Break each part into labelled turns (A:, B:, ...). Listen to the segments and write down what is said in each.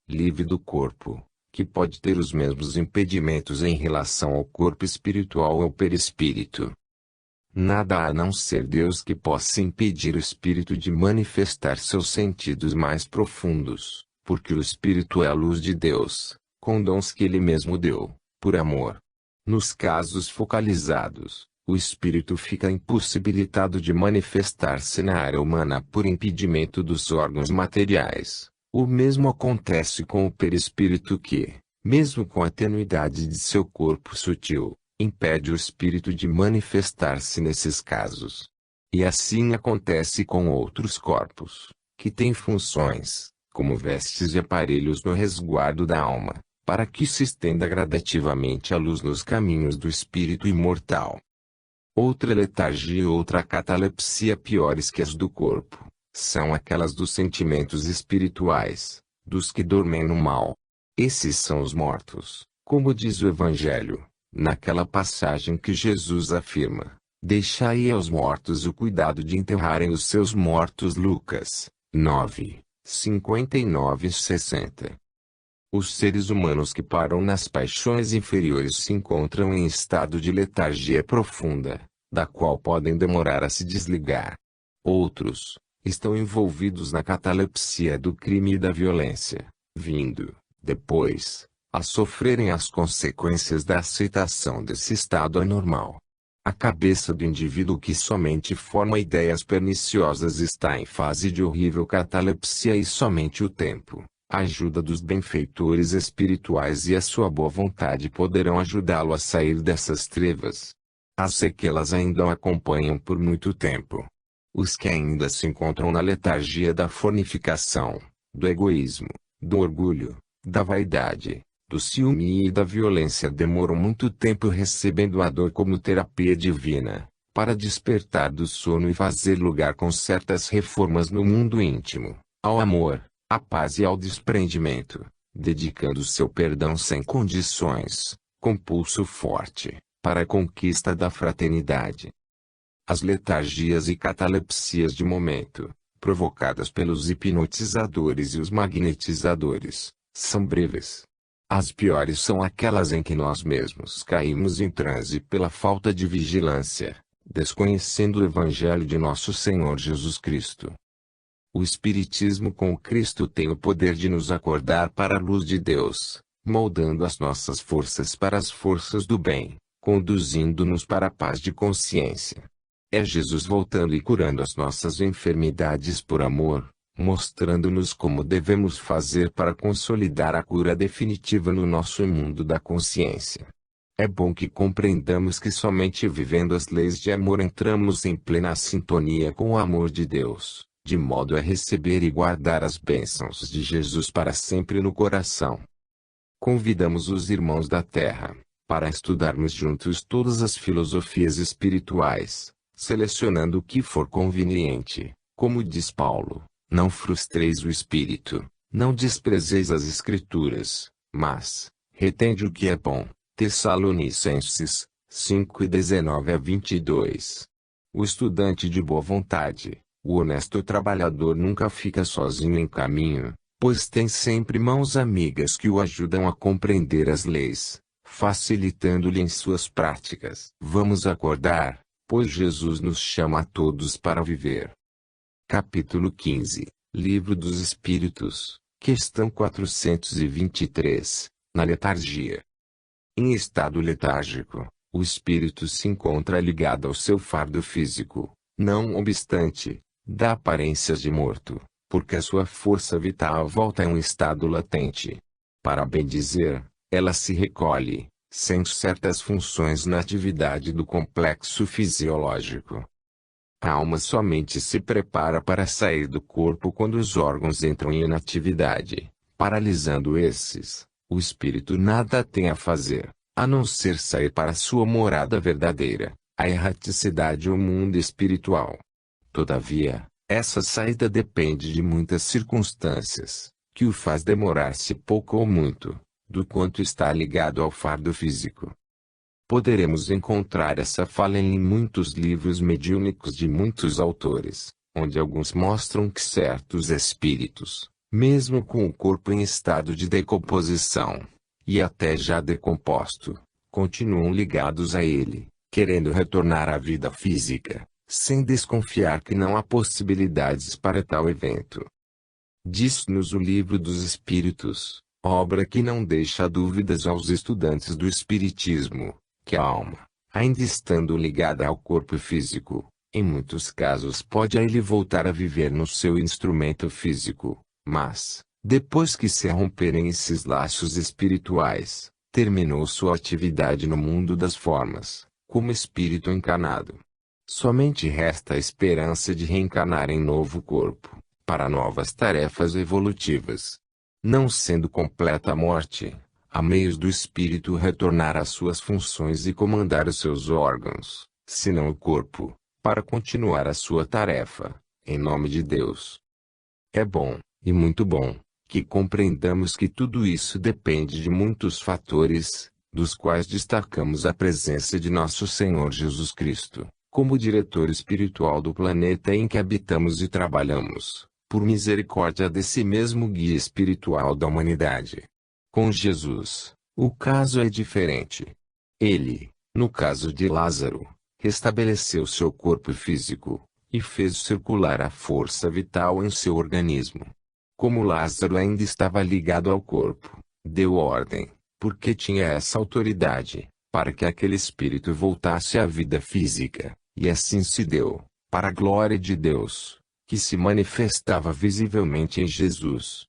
A: livre do corpo, que pode ter os mesmos impedimentos em relação ao corpo espiritual ou perispírito. Nada há a não ser Deus que possa impedir o espírito de manifestar seus sentidos mais profundos, porque o espírito é a luz de Deus, com dons que ele mesmo deu, por amor. Nos casos focalizados, o espírito fica impossibilitado de manifestar-se na área humana por impedimento dos órgãos materiais. O mesmo acontece com o perispírito que, mesmo com a tenuidade de seu corpo sutil, impede o espírito de manifestar-se nesses casos. E assim acontece com outros corpos, que têm funções, como vestes e aparelhos no resguardo da alma, para que se estenda gradativamente a luz nos caminhos do espírito imortal. Outra letargia e outra catalepsia piores que as do corpo, são aquelas dos sentimentos espirituais, dos que dormem no mal. Esses são os mortos, como diz o Evangelho, naquela passagem que Jesus afirma: deixai aos mortos o cuidado de enterrarem os seus mortos. Lucas 9, 59 e 60. Os seres humanos que param nas paixões inferiores se encontram em estado de letargia profunda, da qual podem demorar a se desligar. Outros estão envolvidos na catalepsia do crime e da violência, vindo, depois, a sofrerem as consequências da aceitação desse estado anormal. A cabeça do indivíduo que somente forma ideias perniciosas está em fase de horrível catalepsia e somente o tempo, a ajuda dos benfeitores espirituais e a sua boa vontade poderão ajudá-lo a sair dessas trevas. As sequelas ainda o acompanham por muito tempo. Os que ainda se encontram na letargia da fornicação, do egoísmo, do orgulho, da vaidade, do ciúme e da violência demoram muito tempo recebendo a dor como terapia divina, para despertar do sono e fazer lugar com certas reformas no mundo íntimo, ao amor, à paz e ao desprendimento, dedicando seu perdão sem condições, com pulso forte, para a conquista da fraternidade. As letargias e catalepsias de momento, provocadas pelos hipnotizadores e os magnetizadores, são breves. As piores são aquelas em que nós mesmos caímos em transe pela falta de vigilância, desconhecendo o Evangelho de nosso Senhor Jesus Cristo. O Espiritismo com o Cristo tem o poder de nos acordar para a luz de Deus, moldando as nossas forças para as forças do bem, conduzindo-nos para a paz de consciência. É Jesus voltando e curando as nossas enfermidades por amor, mostrando-nos como devemos fazer para consolidar a cura definitiva no nosso mundo da consciência. É bom que compreendamos que somente vivendo as leis de amor entramos em plena sintonia com o amor de Deus, de modo a receber e guardar as bênçãos de Jesus para sempre no coração. Convidamos os irmãos da Terra, para estudarmos juntos todas as filosofias espirituais, selecionando o que for conveniente, como diz Paulo. Não frustreis o espírito, não desprezeis as escrituras, mas, retende o que é bom. Tessalonicenses 5:19 a 22. O estudante de boa vontade, o honesto trabalhador nunca fica sozinho em caminho, pois tem sempre mãos amigas que o ajudam a compreender as leis, facilitando-lhe em suas práticas. Vamos acordar, pois Jesus nos chama a todos para viver. Capítulo 15, Livro dos Espíritos, questão 423, na letargia. Em estado letárgico, o espírito se encontra ligado ao seu fardo físico, não obstante, dá aparências de morto, porque a sua força vital volta a um estado latente. Para bem dizer, ela se recolhe, sem certas funções na atividade do complexo fisiológico. A alma somente se prepara para sair do corpo quando os órgãos entram em inatividade, paralisando esses. O espírito nada tem a fazer, a não ser sair para sua morada verdadeira, a erraticidade ou mundo espiritual. Todavia, essa saída depende de muitas circunstâncias, que o faz demorar-se pouco ou muito, do quanto está ligado ao fardo físico. Poderemos encontrar essa fala em muitos livros mediúnicos de muitos autores, onde alguns mostram que certos espíritos, mesmo com o corpo em estado de decomposição, e até já decomposto, continuam ligados a ele, querendo retornar à vida física, sem desconfiar que não há possibilidades para tal evento. Diz-nos o Livro dos Espíritos, obra que não deixa dúvidas aos estudantes do Espiritismo, que a alma, ainda estando ligada ao corpo físico, em muitos casos pode a ele voltar a viver no seu instrumento físico, mas, depois que se romperem esses laços espirituais, terminou sua atividade no mundo das formas, como espírito encarnado. Somente resta a esperança de reencarnar em novo corpo, para novas tarefas evolutivas. Não sendo completa a morte, há meios do espírito retornar às suas funções e comandar os seus órgãos, senão o corpo, para continuar a sua tarefa, em nome de Deus. É bom, e muito bom, que compreendamos que tudo isso depende de muitos fatores, dos quais destacamos a presença de nosso Senhor Jesus Cristo, como diretor espiritual do planeta em que habitamos e trabalhamos, por misericórdia desse mesmo guia espiritual da humanidade. Com Jesus, o caso é diferente. Ele, no caso de Lázaro, restabeleceu seu corpo físico, e fez circular a força vital em seu organismo. Como Lázaro ainda estava ligado ao corpo, deu ordem, porque tinha essa autoridade, para que aquele espírito voltasse à vida física, e assim se deu, para a glória de Deus, que se manifestava visivelmente em Jesus.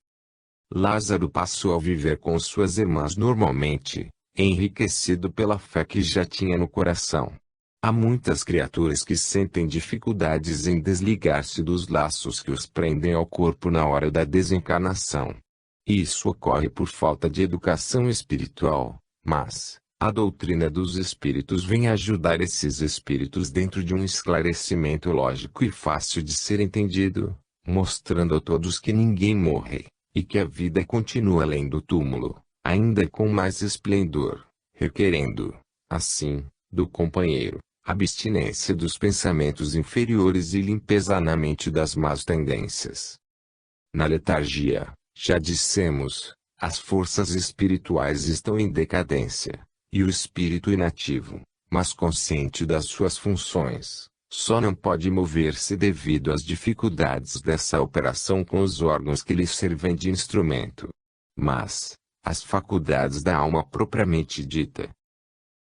A: Lázaro passou a viver com suas irmãs normalmente, enriquecido pela fé que já tinha no coração. Há muitas criaturas que sentem dificuldades em desligar-se dos laços que os prendem ao corpo na hora da desencarnação. Isso ocorre por falta de educação espiritual, mas a doutrina dos espíritos vem ajudar esses espíritos dentro de um esclarecimento lógico e fácil de ser entendido, mostrando a todos que ninguém morre, e que a vida continua além do túmulo, ainda com mais esplendor, requerendo, assim, do companheiro, abstinência dos pensamentos inferiores e limpeza na mente das más tendências. Na letargia, já dissemos, as forças espirituais estão em decadência, e o espírito inativo, mas consciente das suas funções, só não pode mover-se devido às dificuldades dessa operação com os órgãos que lhe servem de instrumento. Mas, as faculdades da alma propriamente dita,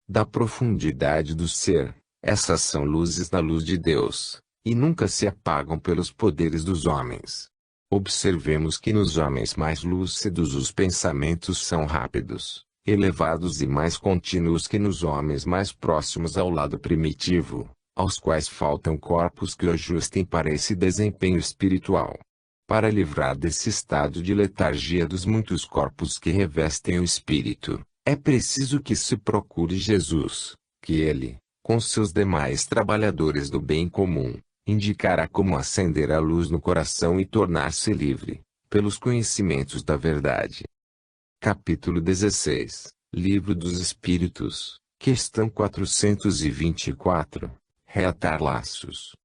A: da profundidade do ser, essas são luzes na luz de Deus, e nunca se apagam pelos poderes dos homens. Observemos que nos homens mais lúcidos os pensamentos são rápidos, elevados e mais contínuos que nos homens mais próximos ao lado primitivo, aos quais faltam corpos que o ajustem para esse desempenho espiritual. Para livrar desse estado de letargia dos muitos corpos que revestem o espírito, é preciso que se procure Jesus, que ele, com seus demais trabalhadores do bem comum, indicará como acender a luz no coração e tornar-se livre, pelos conhecimentos da verdade. Capítulo 16, Livro dos Espíritos, questão 424, Reatar laços.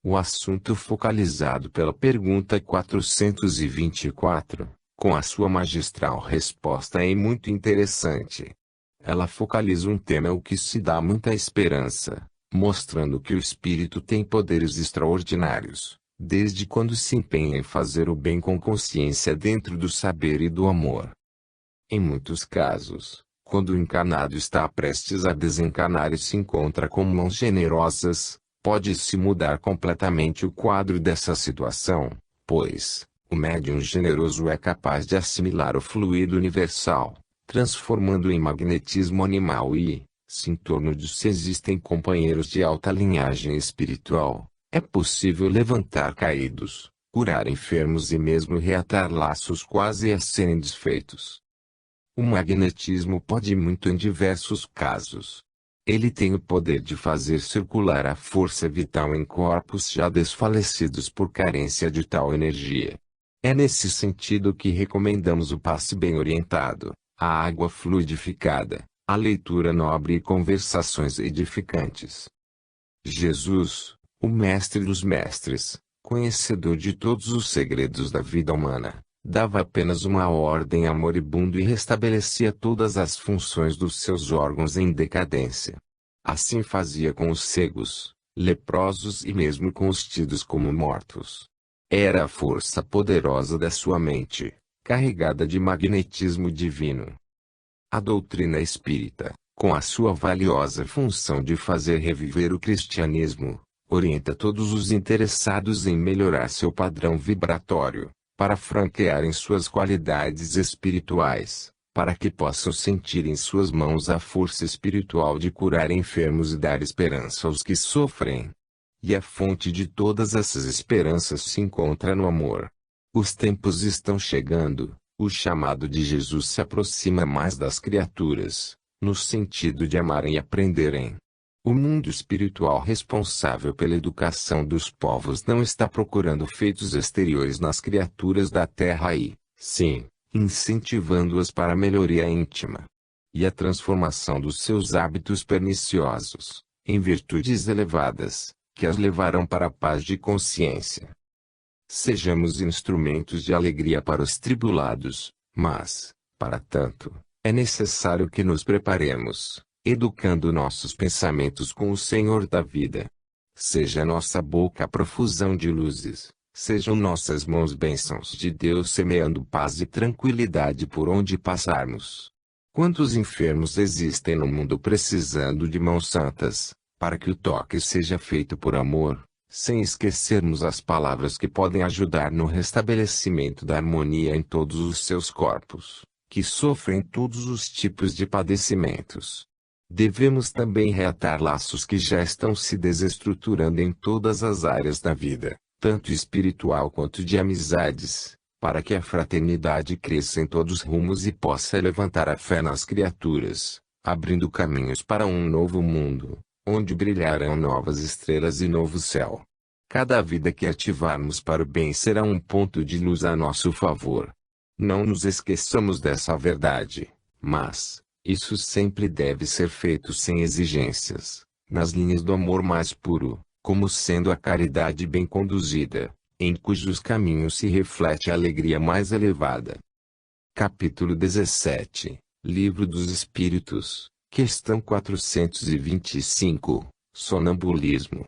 A: O assunto focalizado pela pergunta 424, com a sua magistral resposta é muito interessante. Ela focaliza um tema ao que se dá muita esperança, mostrando que o espírito tem poderes extraordinários, desde quando se empenha em fazer o bem com consciência dentro do saber e do amor. Em muitos casos, quando o encarnado está prestes a desencarnar e se encontra com mãos generosas, pode-se mudar completamente o quadro dessa situação, pois o médium generoso é capaz de assimilar o fluido universal, transformando em magnetismo animal e, se em torno de si existem companheiros de alta linhagem espiritual, é possível levantar caídos, curar enfermos e mesmo reatar laços quase a serem desfeitos. O magnetismo pode muito em diversos casos. Ele tem o poder de fazer circular a força vital em corpos já desfalecidos por carência de tal energia. É nesse sentido que recomendamos o passe bem orientado, a água fluidificada, a leitura nobre e conversações edificantes. Jesus, o mestre dos mestres, conhecedor de todos os segredos da vida humana, dava apenas uma ordem ao moribundo e restabelecia todas as funções dos seus órgãos em decadência. Assim fazia com os cegos, leprosos e mesmo com os tidos como mortos. Era a força poderosa da sua mente, carregada de magnetismo divino. A doutrina espírita, com a sua valiosa função de fazer reviver o cristianismo, orienta todos os interessados em melhorar seu padrão vibratório, para franquearem suas qualidades espirituais, para que possam sentir em suas mãos a força espiritual de curar enfermos e dar esperança aos que sofrem. E a fonte de todas essas esperanças se encontra no amor. Os tempos estão chegando, o chamado de Jesus se aproxima mais das criaturas, no sentido de amarem e aprenderem. O mundo espiritual responsável pela educação dos povos não está procurando feitos exteriores nas criaturas da Terra e, sim, incentivando-as para a melhoria íntima e a transformação dos seus hábitos perniciosos, em virtudes elevadas, que as levarão para a paz de consciência. Sejamos instrumentos de alegria para os tribulados, mas, para tanto, é necessário que nos preparemos, educando nossos pensamentos com o Senhor da vida. Seja nossa boca a profusão de luzes, sejam nossas mãos bênçãos de Deus semeando paz e tranquilidade por onde passarmos. Quantos enfermos existem no mundo precisando de mãos santas, para que o toque seja feito por amor, sem esquecermos as palavras que podem ajudar no restabelecimento da harmonia em todos os seus corpos, que sofrem todos os tipos de padecimentos. Devemos também reatar laços que já estão se desestruturando em todas as áreas da vida, tanto espiritual quanto de amizades, para que a fraternidade cresça em todos os rumos e possa levantar a fé nas criaturas, abrindo caminhos para um novo mundo, onde brilharão novas estrelas e novo céu. Cada vida que ativarmos para o bem será um ponto de luz a nosso favor. Não nos esqueçamos dessa verdade, mas isso sempre deve ser feito sem exigências, nas linhas do amor mais puro, como sendo a caridade bem conduzida, em cujos caminhos se reflete a alegria mais elevada. Capítulo 17, Livro dos Espíritos, Questão 425, Sonambulismo.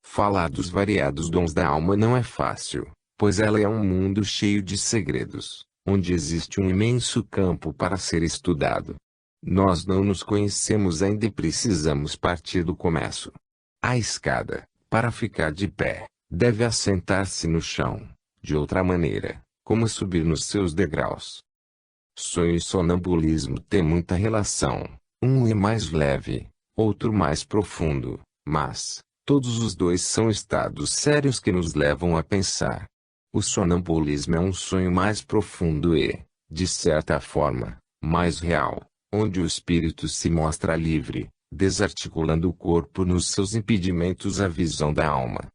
A: Falar dos variados dons da alma não é fácil, pois ela é um mundo cheio de segredos, onde existe um imenso campo para ser estudado. Nós não nos conhecemos ainda e precisamos partir do começo. A escada, para ficar de pé, deve assentar-se no chão, de outra maneira, como subir nos seus degraus. Sonho e sonambulismo têm muita relação, um é mais leve, outro mais profundo, mas todos os dois são estados sérios que nos levam a pensar. O sonambulismo é um sonho mais profundo e, de certa forma, mais real, onde o espírito se mostra livre, desarticulando o corpo nos seus impedimentos à visão da alma.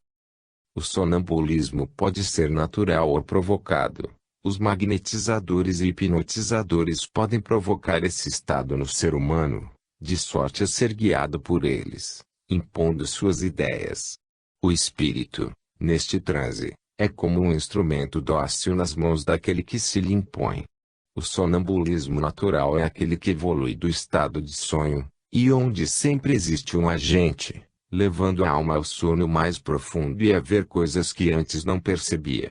A: O sonambulismo pode ser natural ou provocado. Os magnetizadores e hipnotizadores podem provocar esse estado no ser humano, de sorte a ser guiado por eles, impondo suas ideias. O espírito, neste transe, é como um instrumento dócil nas mãos daquele que se lhe impõe. O sonambulismo natural é aquele que evolui do estado de sonho, e onde sempre existe um agente, levando a alma ao sono mais profundo e a ver coisas que antes não percebia.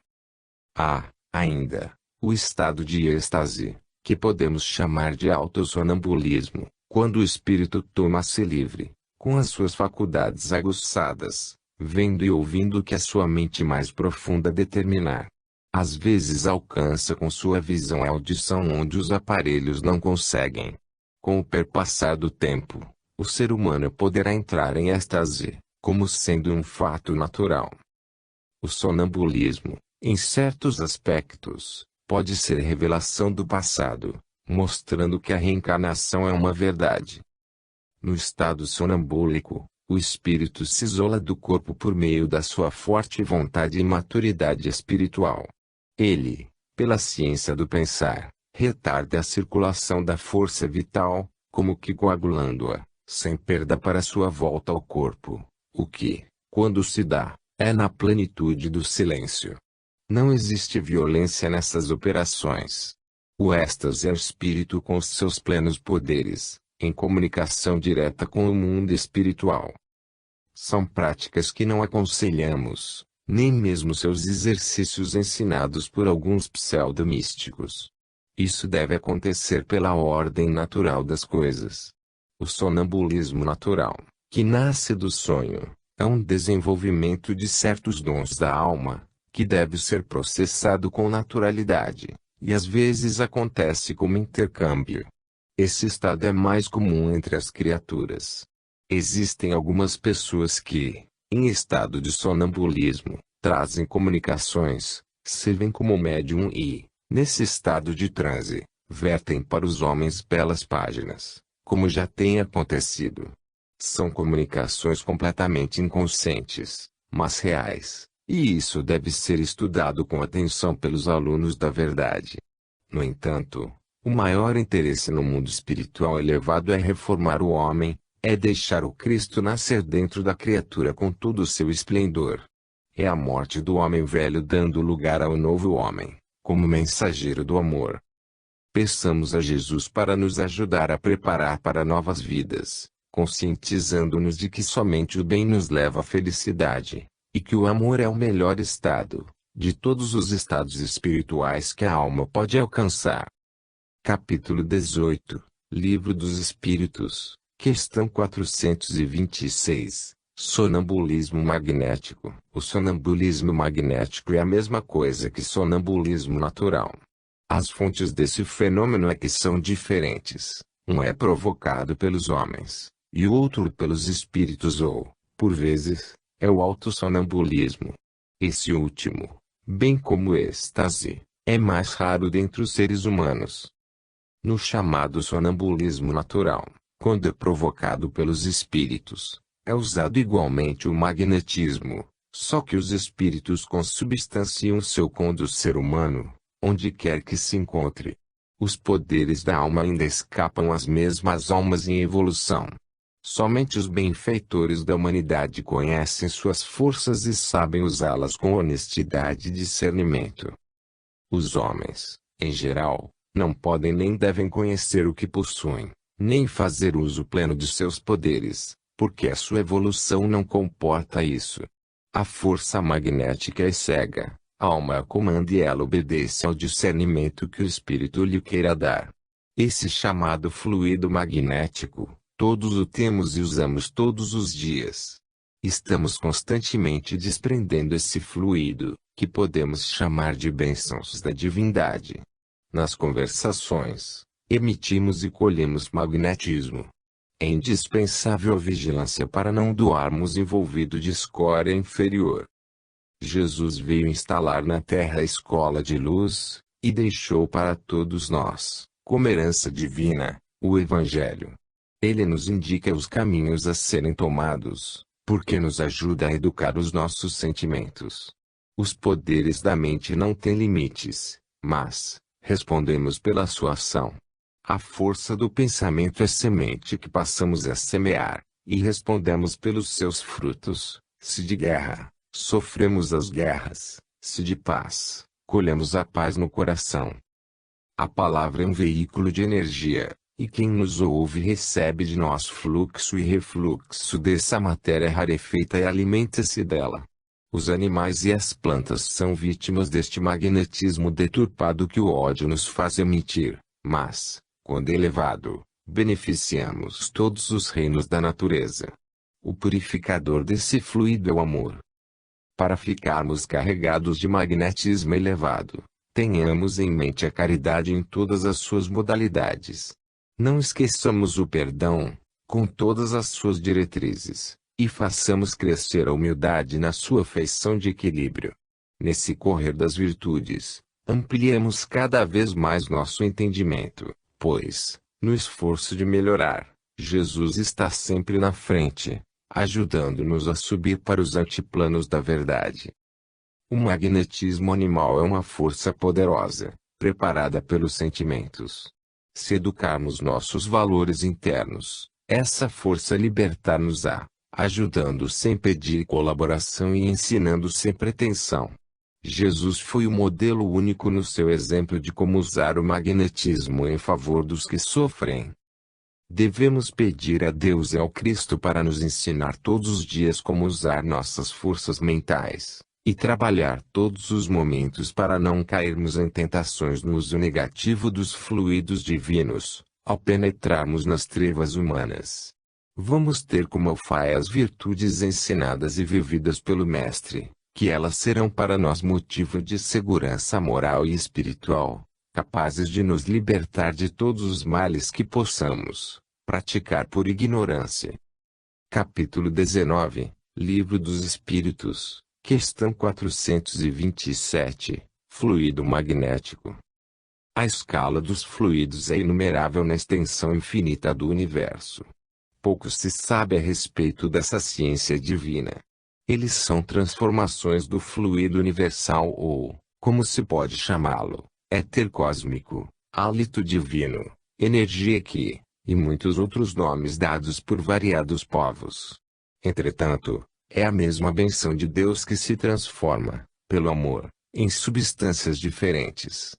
A: Há, ainda, o estado de êxtase, que podemos chamar de autossonambulismo, quando o espírito toma-se livre, com as suas faculdades aguçadas, vendo e ouvindo o que a sua mente mais profunda determinar. Às vezes alcança com sua visão a audição onde os aparelhos não conseguem. Com o perpassar do tempo, o ser humano poderá entrar em êxtase, como sendo um fato natural. O sonambulismo, em certos aspectos, pode ser revelação do passado, mostrando que a reencarnação é uma verdade. No estado sonambúlico, o espírito se isola do corpo por meio da sua forte vontade e maturidade espiritual. Ele, pela ciência do pensar, retarda a circulação da força vital, como que coagulando-a, sem perda para sua volta ao corpo, o que, quando se dá, é na plenitude do silêncio. Não existe violência nessas operações. O êxtase é o espírito com os seus plenos poderes, em comunicação direta com o mundo espiritual. São práticas que não aconselhamos, nem mesmo seus exercícios ensinados por alguns pseudo-místicos. Isso deve acontecer pela ordem natural das coisas. O sonambulismo natural, que nasce do sonho, é um desenvolvimento de certos dons da alma, que deve ser processado com naturalidade, e às vezes acontece como intercâmbio. Esse estado é mais comum entre as criaturas. Existem algumas pessoas que, em estado de sonambulismo, trazem comunicações, servem como médium e, nesse estado de transe, vertem para os homens belas páginas, como já tem acontecido. São comunicações completamente inconscientes, mas reais, e isso deve ser estudado com atenção pelos alunos da verdade. No entanto, o maior interesse no mundo espiritual elevado é reformar o homem, é deixar o Cristo nascer dentro da criatura com todo o seu esplendor. É a morte do homem velho dando lugar ao novo homem, como mensageiro do amor. Peçamos a Jesus para nos ajudar a preparar para novas vidas, conscientizando-nos de que somente o bem nos leva à felicidade, e que o amor é o melhor estado, de todos os estados espirituais que a alma pode alcançar. Capítulo 18, Livro dos Espíritos. Questão 426. Sonambulismo magnético. O sonambulismo magnético é a mesma coisa que sonambulismo natural. As fontes desse fenômeno é que são diferentes. Um é provocado pelos homens, e o outro pelos espíritos ou, por vezes, é o autossonambulismo. Esse último, bem como o êxtase, é mais raro dentre os seres humanos. No chamado sonambulismo natural, quando é provocado pelos espíritos, é usado igualmente o magnetismo, só que os espíritos consubstanciam seu com do ser humano, onde quer que se encontre. Os poderes da alma ainda escapam às mesmas almas em evolução. Somente os benfeitores da humanidade conhecem suas forças e sabem usá-las com honestidade e discernimento. Os homens, em geral, não podem nem devem conhecer o que possuem, nem fazer uso pleno de seus poderes, porque a sua evolução não comporta isso. A força magnética é cega, a alma a comanda e ela obedece ao discernimento que o espírito lhe queira dar. Esse chamado fluido magnético, todos o temos e usamos todos os dias. Estamos constantemente desprendendo esse fluido, que podemos chamar de bênçãos da divindade. Nas conversações, emitimos e colhemos magnetismo. É indispensável a vigilância para não doarmos envolvido de escória inferior. Jesus veio instalar na terra a escola de luz, e deixou para todos nós, como herança divina, o Evangelho. Ele nos indica os caminhos a serem tomados, porque nos ajuda a educar os nossos sentimentos. Os poderes da mente não têm limites, mas respondemos pela sua ação. A força do pensamento é semente que passamos a semear, e respondemos pelos seus frutos. Se de guerra, sofremos as guerras; se de paz, colhemos a paz no coração. A palavra é um veículo de energia, e quem nos ouve recebe de nós fluxo e refluxo dessa matéria rarefeita e alimenta-se dela. Os animais e as plantas são vítimas deste magnetismo deturpado que o ódio nos faz emitir, mas, quando elevado, beneficiamos todos os reinos da natureza. O purificador desse fluido é o amor. Para ficarmos carregados de magnetismo elevado, tenhamos em mente a caridade em todas as suas modalidades. Não esqueçamos o perdão, com todas as suas diretrizes, e façamos crescer a humildade na sua feição de equilíbrio. Nesse correr das virtudes, ampliemos cada vez mais nosso entendimento, pois, no esforço de melhorar, Jesus está sempre na frente, ajudando-nos a subir para os altiplanos da verdade. O magnetismo animal é uma força poderosa, preparada pelos sentimentos. Se educarmos nossos valores internos, essa força libertar-nos-á, ajudando sem pedir colaboração e ensinando sem pretensão. Jesus foi o modelo único no seu exemplo de como usar o magnetismo em favor dos que sofrem. Devemos pedir a Deus e ao Cristo para nos ensinar todos os dias como usar nossas forças mentais, e trabalhar todos os momentos para não cairmos em tentações no uso negativo dos fluidos divinos, ao penetrarmos nas trevas humanas. Vamos ter como alfaia as virtudes ensinadas e vividas pelo Mestre, que elas serão para nós motivo de segurança moral e espiritual, capazes de nos libertar de todos os males que possamos praticar por ignorância. Capítulo 19, Livro dos Espíritos, questão 427, Fluido magnético. A escala dos fluidos é inumerável na extensão infinita do universo. Pouco se sabe a respeito dessa ciência divina. Eles são transformações do fluido universal ou, como se pode chamá-lo, éter cósmico, hálito divino, energia que, e muitos outros nomes dados por variados povos. Entretanto, é a mesma benção de Deus que se transforma, pelo amor, em substâncias diferentes.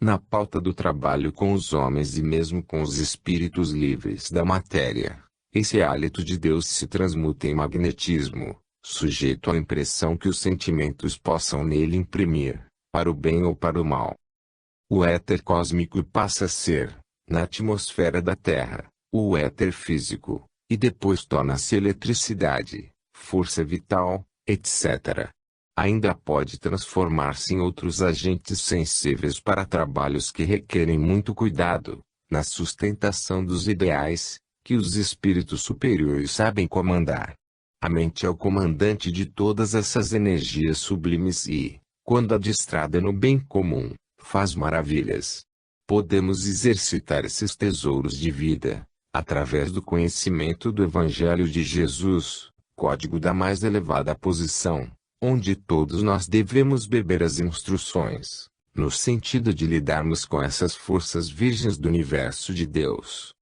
A: Na pauta do trabalho com os homens e mesmo com os espíritos livres da matéria, esse hálito de Deus se transmuta em magnetismo, sujeito à impressão que os sentimentos possam nele imprimir, para o bem ou para o mal. O éter cósmico passa a ser, na atmosfera da Terra, o éter físico, e depois torna-se eletricidade, força vital, etc. Ainda pode transformar-se em outros agentes sensíveis para trabalhos que requerem muito cuidado, na sustentação dos ideais, que os espíritos superiores sabem comandar. A mente é o comandante de todas essas energias sublimes e, quando adiestrada no bem comum, faz maravilhas. Podemos exercitar esses tesouros de vida, através do conhecimento do Evangelho de Jesus, código da mais elevada posição, onde todos nós devemos beber as instruções, no sentido de lidarmos com essas forças virgens do universo de Deus.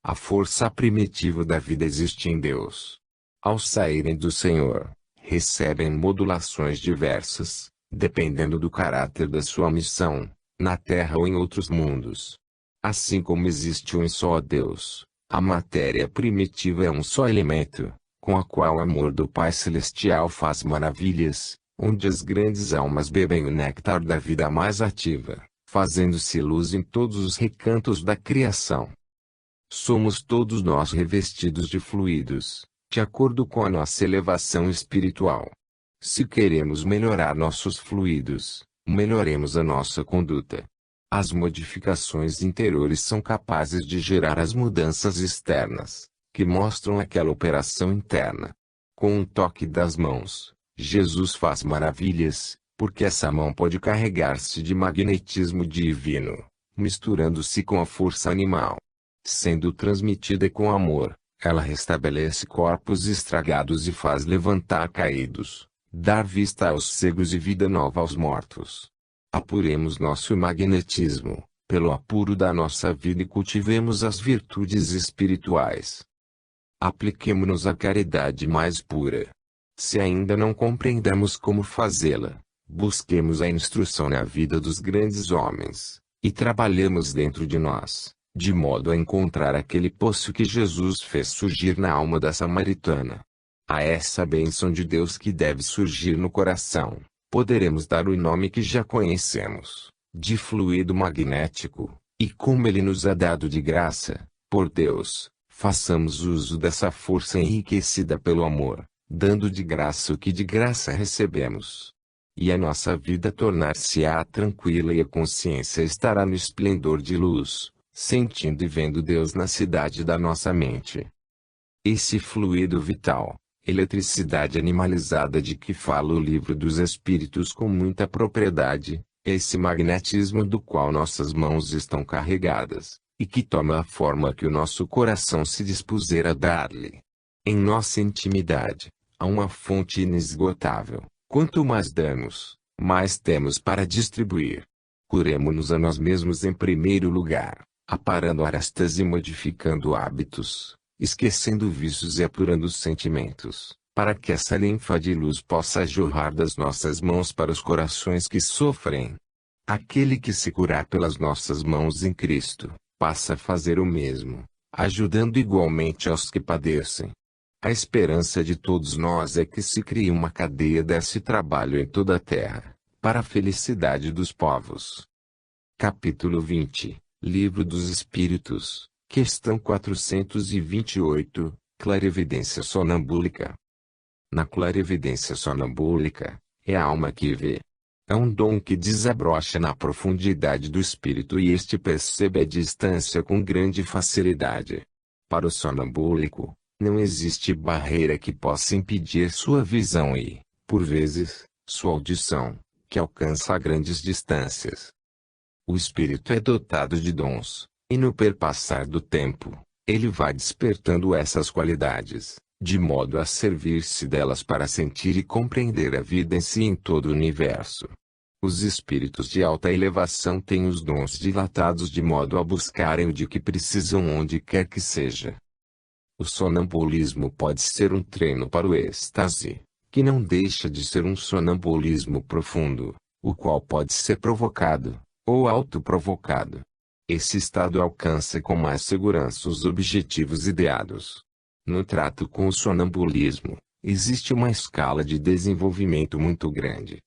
A: A força primitiva da vida existe em Deus. Ao saírem do Senhor, recebem modulações diversas, dependendo do caráter da sua missão, na Terra ou em outros mundos. Assim como existe um só Deus, a matéria primitiva é um só elemento, com a qual o amor do Pai Celestial faz maravilhas, onde as grandes almas bebem o néctar da vida mais ativa, fazendo-se luz em todos os recantos da criação. Somos todos nós revestidos de fluidos, de acordo com a nossa elevação espiritual. Se queremos melhorar nossos fluidos, melhoremos a nossa conduta. As modificações interiores são capazes de gerar as mudanças externas, que mostram aquela operação interna. Com um toque das mãos, Jesus faz maravilhas, porque essa mão pode carregar-se de magnetismo divino, misturando-se com a força animal. Sendo transmitida com amor, ela restabelece corpos estragados e faz levantar caídos, dar vista aos cegos e vida nova aos mortos. Apuremos nosso magnetismo, pelo apuro da nossa vida, e cultivemos as virtudes espirituais. Apliquemo-nos à caridade mais pura. Se ainda não compreendemos como fazê-la, busquemos a instrução na vida dos grandes homens, e trabalhemos dentro de nós, de modo a encontrar aquele poço que Jesus fez surgir na alma da samaritana. A essa bênção de Deus que deve surgir no coração, poderemos dar o nome que já conhecemos, de fluido magnético, e como Ele nos é dado de graça, por Deus, façamos uso dessa força enriquecida pelo amor, dando de graça o que de graça recebemos. E a nossa vida tornar-se-á tranquila e a consciência estará no esplendor de luz, sentindo e vendo Deus na cidade da nossa mente. Esse fluido vital, eletricidade animalizada de que fala o Livro dos Espíritos com muita propriedade, esse magnetismo do qual nossas mãos estão carregadas, e que toma a forma que o nosso coração se dispuser a dar-lhe. Em nossa intimidade, há uma fonte inesgotável. Quanto mais damos, mais temos para distribuir. Curemo-nos a nós mesmos em primeiro lugar, aparando arestas e modificando hábitos, esquecendo vícios e apurando sentimentos, para que essa linfa de luz possa jorrar das nossas mãos para os corações que sofrem. Aquele que se curar pelas nossas mãos em Cristo, passa a fazer o mesmo, ajudando igualmente aos que padecem. A esperança de todos nós é que se crie uma cadeia desse trabalho em toda a terra, para a felicidade dos povos. Capítulo 20, Livro dos Espíritos, questão 428, Clarividência sonambúlica. Na clarividência sonambúlica, é a alma que vê. É um dom que desabrocha na profundidade do espírito e este percebe a distância com grande facilidade. Para o sonambúlico, não existe barreira que possa impedir sua visão e, por vezes, sua audição, que alcança a grandes distâncias. O espírito é dotado de dons, e no perpassar do tempo, ele vai despertando essas qualidades, de modo a servir-se delas para sentir e compreender a vida em si e em todo o universo. Os espíritos de alta elevação têm os dons dilatados de modo a buscarem o de que precisam onde quer que seja. O sonambulismo pode ser um treino para o êxtase, que não deixa de ser um sonambulismo profundo, o qual pode ser provocado, ou autoprovocado. Esse estado alcança com mais segurança os objetivos ideados. No trato com o sonambulismo, existe uma escala de desenvolvimento muito grande.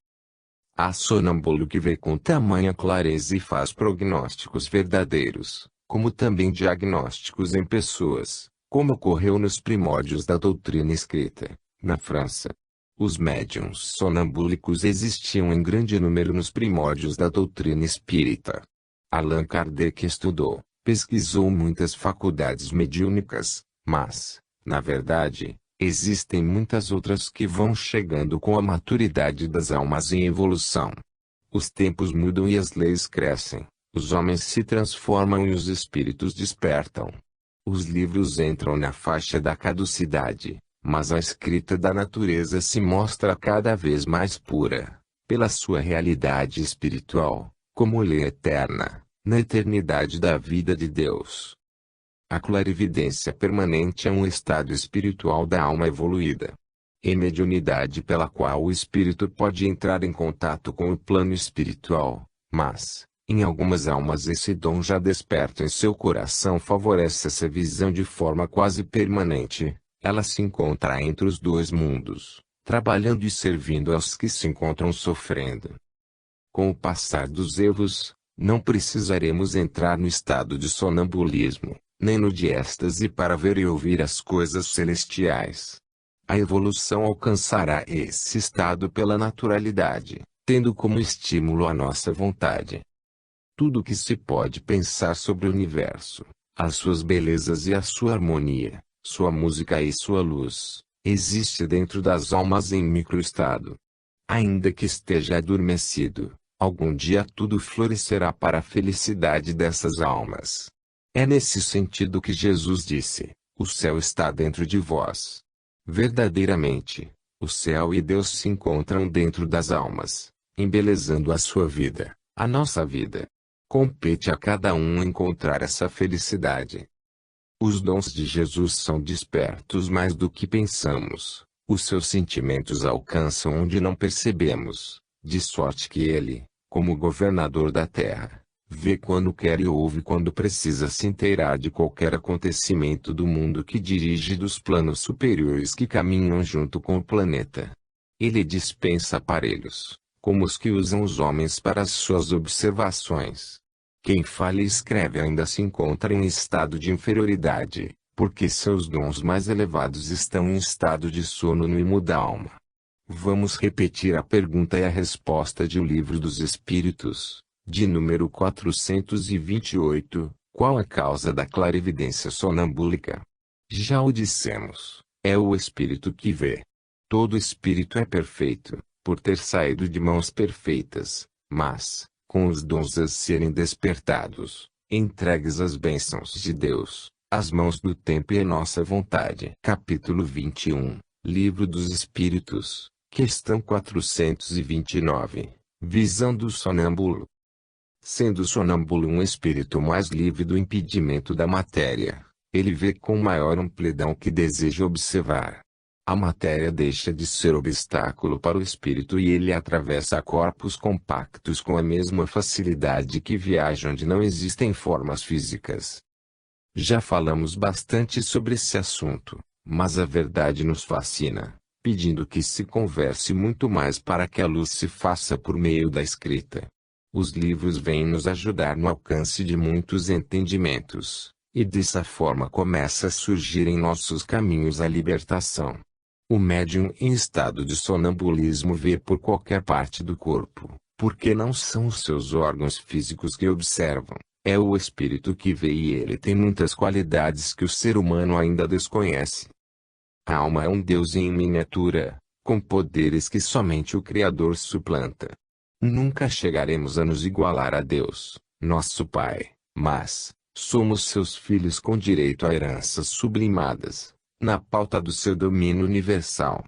A: Há sonâmbulo que vê com tamanha clareza e faz prognósticos verdadeiros, como também diagnósticos em pessoas, como ocorreu nos primórdios da doutrina escrita, na França. Os médiuns sonambúlicos existiam em grande número nos primórdios da doutrina espírita. Allan Kardec estudou, pesquisou muitas faculdades mediúnicas, mas, na verdade, existem muitas outras que vão chegando com a maturidade das almas em evolução. Os tempos mudam e as leis crescem, os homens se transformam e os espíritos despertam. Os livros entram na faixa da caducidade, mas a escrita da natureza se mostra cada vez mais pura, pela sua realidade espiritual, como lei eterna, na eternidade da vida de Deus. A clarividência permanente é um estado espiritual da alma evoluída. É mediunidade pela qual o espírito pode entrar em contato com o plano espiritual, mas, em algumas almas esse dom já desperto em seu coração favorece essa visão de forma quase permanente. Ela se encontra entre os dois mundos, trabalhando e servindo aos que se encontram sofrendo. Com o passar dos erros, não precisaremos entrar no estado de sonambulismo, nem no de êxtase para ver e ouvir as coisas celestiais. A evolução alcançará esse estado pela naturalidade, tendo como estímulo a nossa vontade. Tudo o que se pode pensar sobre o universo, as suas belezas e a sua harmonia, sua música e sua luz, existe dentro das almas em microestado. Ainda que esteja adormecido, algum dia tudo florescerá para a felicidade dessas almas. É nesse sentido que Jesus disse: o céu está dentro de vós. Verdadeiramente, o céu e Deus se encontram dentro das almas, embelezando a sua vida, a nossa vida. Compete a cada um encontrar essa felicidade. Os dons de Jesus são despertos mais do que pensamos, os seus sentimentos alcançam onde não percebemos, de sorte que ele, como governador da terra, vê quando quer e ouve quando precisa se inteirar de qualquer acontecimento do mundo que dirige dos planos superiores que caminham junto com o planeta. Ele dispensa aparelhos, como os que usam os homens para as suas observações. Quem fala e escreve ainda se encontra em estado de inferioridade, porque seus dons mais elevados estão em estado de sono no imo da alma. Vamos repetir a pergunta e a resposta de O Livro dos Espíritos, de número 428, qual a causa da clarividência sonambúlica? Já o dissemos, é o espírito que vê. Todo espírito é perfeito, por ter saído de mãos perfeitas, mas, com os dons a serem despertados, entregues às bênçãos de Deus, às mãos do tempo e à nossa vontade. Capítulo 21, Livro dos Espíritos, questão 429, Visão do sonâmbulo. Sendo o sonâmbulo um espírito mais livre do impedimento da matéria, ele vê com maior amplidão o que deseja observar. A matéria deixa de ser obstáculo para o espírito e ele atravessa corpos compactos com a mesma facilidade que viaja onde não existem formas físicas. Já falamos bastante sobre esse assunto, mas a verdade nos fascina, pedindo que se converse muito mais para que a luz se faça por meio da escrita. Os livros vêm nos ajudar no alcance de muitos entendimentos, e dessa forma começa a surgir em nossos caminhos a libertação. O médium em estado de sonambulismo vê por qualquer parte do corpo, porque não são os seus órgãos físicos que observam, é o espírito que vê e ele tem muitas qualidades que o ser humano ainda desconhece. A alma é um Deus em miniatura, com poderes que somente o Criador suplanta. Nunca chegaremos a nos igualar a Deus, nosso Pai, mas somos seus filhos com direito a heranças sublimadas, na pauta do seu domínio universal.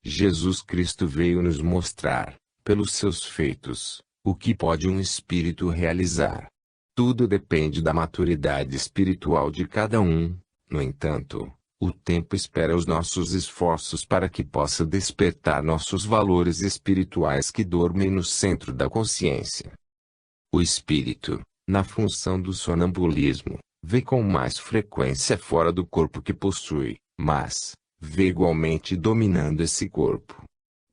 A: Jesus Cristo veio nos mostrar, pelos seus feitos, o que pode um espírito realizar. Tudo depende da maturidade espiritual de cada um. No entanto, o tempo espera os nossos esforços para que possa despertar nossos valores espirituais que dormem no centro da consciência. O espírito, na função do sonambulismo, vê com mais frequência fora do corpo que possui, mas vê igualmente dominando esse corpo.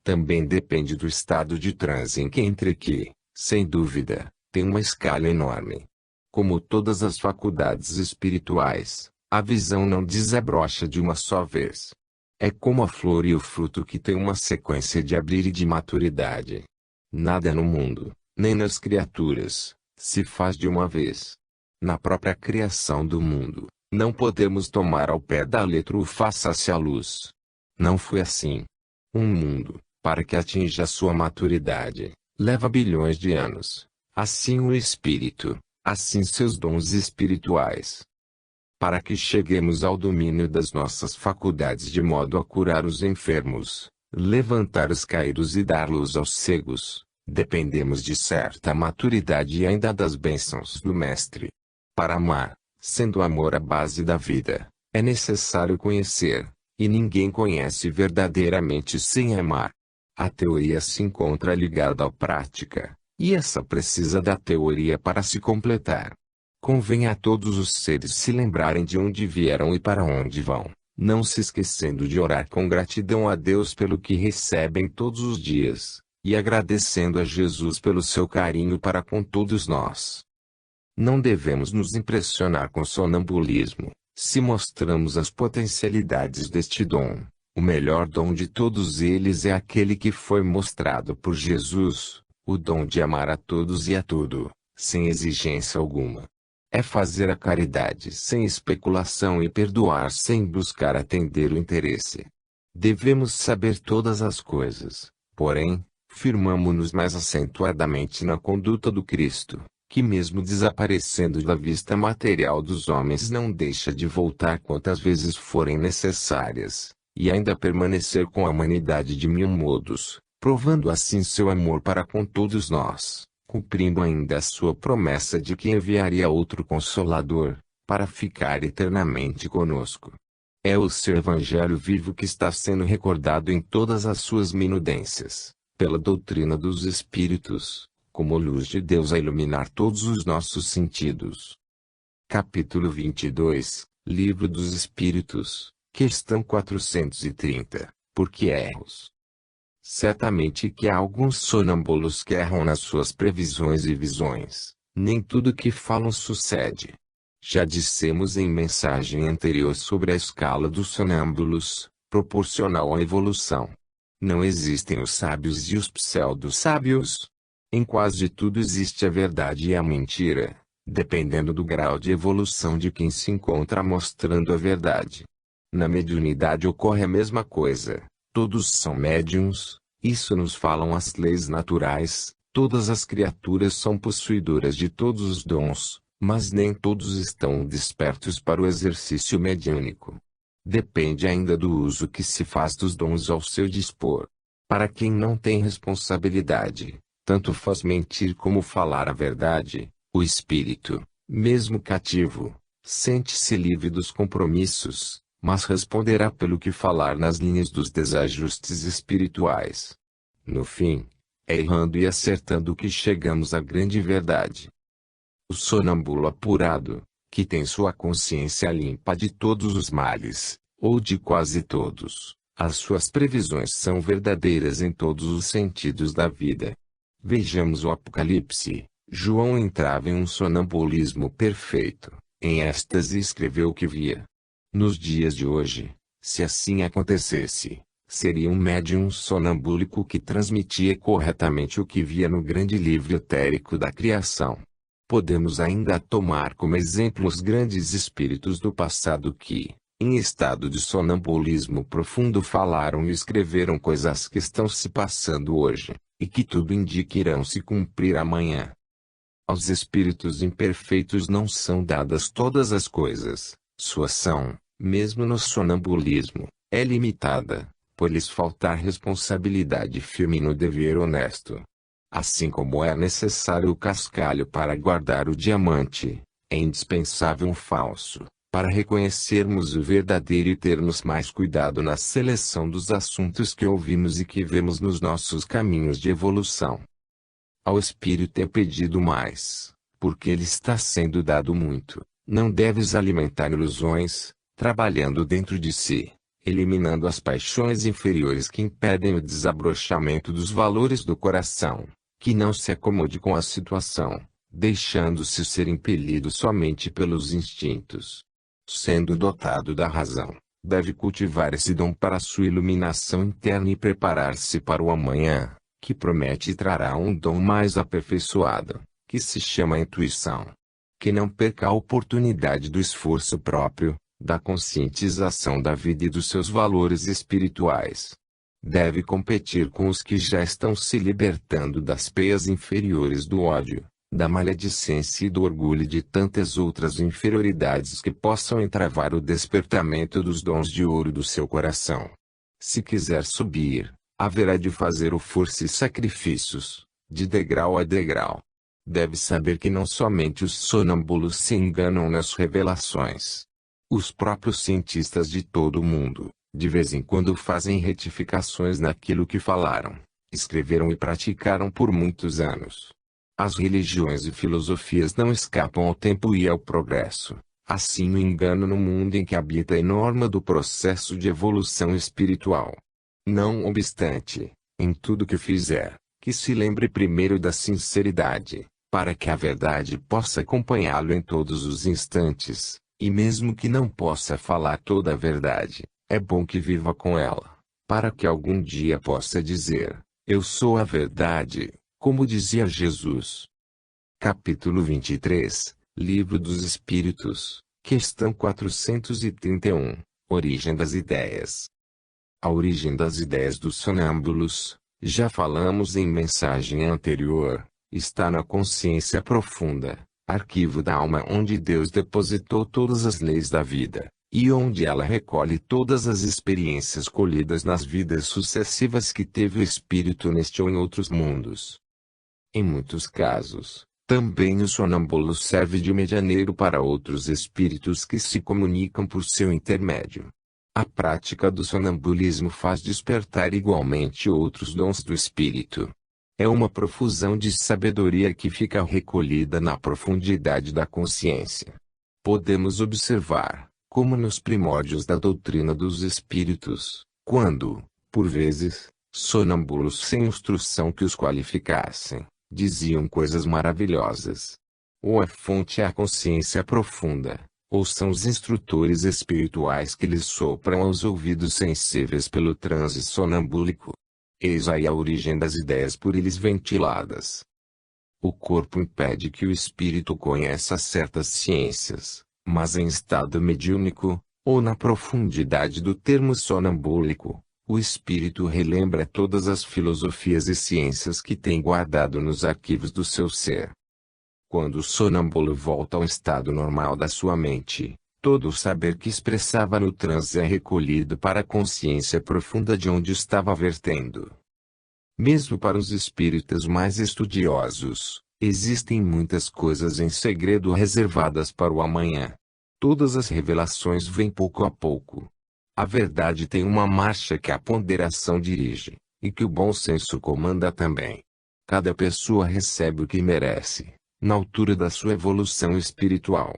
A: Também depende do estado de transe em que, sem dúvida, tem uma escala enorme. Como todas as faculdades espirituais, a visão não desabrocha de uma só vez. É como a flor e o fruto que tem uma sequência de abrir e de maturidade. Nada no mundo, nem nas criaturas, se faz de uma vez. Na própria criação do mundo, não podemos tomar ao pé da letra o faça-se a luz. Não foi assim. Um mundo, para que atinja sua maturidade, leva bilhões de anos. Assim o espírito, assim seus dons espirituais. Para que cheguemos ao domínio das nossas faculdades de modo a curar os enfermos, levantar os caídos e dar luz aos cegos, dependemos de certa maturidade e ainda das bênçãos do Mestre. Para amar, sendo o amor a base da vida, é necessário conhecer, e ninguém conhece verdadeiramente sem amar. A teoria se encontra ligada à prática, e essa precisa da teoria para se completar. Convém a todos os seres se lembrarem de onde vieram e para onde vão, não se esquecendo de orar com gratidão a Deus pelo que recebem todos os dias, e agradecendo a Jesus pelo seu carinho para com todos nós. Não devemos nos impressionar com sonambulismo, se mostramos as potencialidades deste dom. O melhor dom de todos eles é aquele que foi mostrado por Jesus, o dom de amar a todos e a tudo, sem exigência alguma. É fazer a caridade sem especulação e perdoar sem buscar atender o interesse. Devemos saber todas as coisas, porém, firmamo-nos mais acentuadamente na conduta do Cristo, que mesmo desaparecendo da vista material dos homens não deixa de voltar quantas vezes forem necessárias, e ainda permanecer com a humanidade de mil modos, provando assim seu amor para com todos nós, cumprindo ainda a sua promessa de que enviaria outro Consolador, para ficar eternamente conosco. É o seu Evangelho vivo que está sendo recordado em todas as suas minudências, pela doutrina dos Espíritos, como luz de Deus a iluminar todos os nossos sentidos. Capítulo 22, Livro dos Espíritos, questão 430, Por que erros? Certamente que há alguns sonâmbulos que erram nas suas previsões e visões, nem tudo que falam sucede. Já dissemos em mensagem anterior sobre a escala dos sonâmbulos, proporcional à evolução. Não existem os sábios e os pseudo-sábios. Em quase tudo existe a verdade e a mentira, dependendo do grau de evolução de quem se encontra mostrando a verdade. Na mediunidade ocorre a mesma coisa. Todos são médiuns, isso nos falam as leis naturais, todas as criaturas são possuidoras de todos os dons, mas nem todos estão despertos para o exercício mediúnico. Depende ainda do uso que se faz dos dons ao seu dispor. Para quem não tem responsabilidade, tanto faz mentir como falar a verdade, o espírito, mesmo cativo, sente-se livre dos compromissos, mas responderá pelo que falar nas linhas dos desajustes espirituais. No fim, é errando e acertando que chegamos à grande verdade. O sonâmbulo apurado, que tem sua consciência limpa de todos os males, ou de quase todos, as suas previsões são verdadeiras em todos os sentidos da vida. Vejamos o Apocalipse. João entrava em um sonambulismo perfeito, em êxtase e escreveu o que via. Nos dias de hoje, se assim acontecesse, seria um médium sonambúlico que transmitia corretamente o que via no grande livro etérico da criação. Podemos ainda tomar como exemplo os grandes espíritos do passado que, em estado de sonambulismo profundo, falaram e escreveram coisas que estão se passando hoje, e que tudo indica irão se cumprir amanhã. Aos espíritos imperfeitos não são dadas todas as coisas, sua ação, mesmo no sonambulismo, é limitada, por lhes faltar responsabilidade firme no dever honesto. Assim como é necessário o cascalho para guardar o diamante, é indispensável um falso, para reconhecermos o verdadeiro e termos mais cuidado na seleção dos assuntos que ouvimos e que vemos nos nossos caminhos de evolução. Ao espírito é pedido mais, porque lhe está sendo dado muito. Não deves alimentar ilusões, trabalhando dentro de si, eliminando as paixões inferiores que impedem o desabrochamento dos valores do coração, que não se acomode com a situação, deixando-se ser impelido somente pelos instintos. Sendo dotado da razão, deve cultivar esse dom para sua iluminação interna e preparar-se para o amanhã, que promete e trará um dom mais aperfeiçoado, que se chama intuição. Que não perca a oportunidade do esforço próprio, da conscientização da vida e dos seus valores espirituais. Deve competir com os que já estão se libertando das peias inferiores do ódio, da maledicência e do orgulho e de tantas outras inferioridades que possam entravar o despertamento dos dons de ouro do seu coração. Se quiser subir, haverá de fazer o força e sacrifícios, de degrau a degrau. Deve saber que não somente os sonâmbulos se enganam nas revelações. Os próprios cientistas de todo o mundo, de vez em quando fazem retificações naquilo que falaram, escreveram e praticaram por muitos anos. As religiões e filosofias não escapam ao tempo e ao progresso. Assim o engano no mundo em que habita é norma do processo de evolução espiritual. Não obstante, em tudo que fizer, que se lembre primeiro da sinceridade, para que a verdade possa acompanhá-lo em todos os instantes, e mesmo que não possa falar toda a verdade, é bom que viva com ela, para que algum dia possa dizer, eu sou a verdade, como dizia Jesus. Capítulo 23, Livro dos Espíritos, questão 431, Origem das Ideias. A origem das ideias dos sonâmbulos, já falamos em mensagem anterior, está na consciência profunda, arquivo da alma onde Deus depositou todas as leis da vida, e onde ela recolhe todas as experiências colhidas nas vidas sucessivas que teve o espírito neste ou em outros mundos. Em muitos casos, também o sonâmbulo serve de medianeiro para outros espíritos que se comunicam por seu intermédio. A prática do sonambulismo faz despertar igualmente outros dons do espírito. É uma profusão de sabedoria que fica recolhida na profundidade da consciência. Podemos observar, como nos primórdios da doutrina dos espíritos, quando, por vezes, sonâmbulos sem instrução que os qualificassem, diziam coisas maravilhosas. Ou a fonte é a consciência profunda, ou são os instrutores espirituais que lhes sopram aos ouvidos sensíveis pelo transe sonambúlico. Eis aí a origem das ideias por eles ventiladas. O corpo impede que o espírito conheça certas ciências, mas em estado mediúnico, ou na profundidade do termo sonambúlico, o espírito relembra todas as filosofias e ciências que tem guardado nos arquivos do seu ser. Quando o sonâmbulo volta ao estado normal da sua mente, todo o saber que expressava no transe é recolhido para a consciência profunda de onde estava vertendo. Mesmo para os espíritas mais estudiosos, existem muitas coisas em segredo reservadas para o amanhã. Todas as revelações vêm pouco a pouco. A verdade tem uma marcha que a ponderação dirige, e que o bom senso comanda também. Cada pessoa recebe o que merece, na altura da sua evolução espiritual.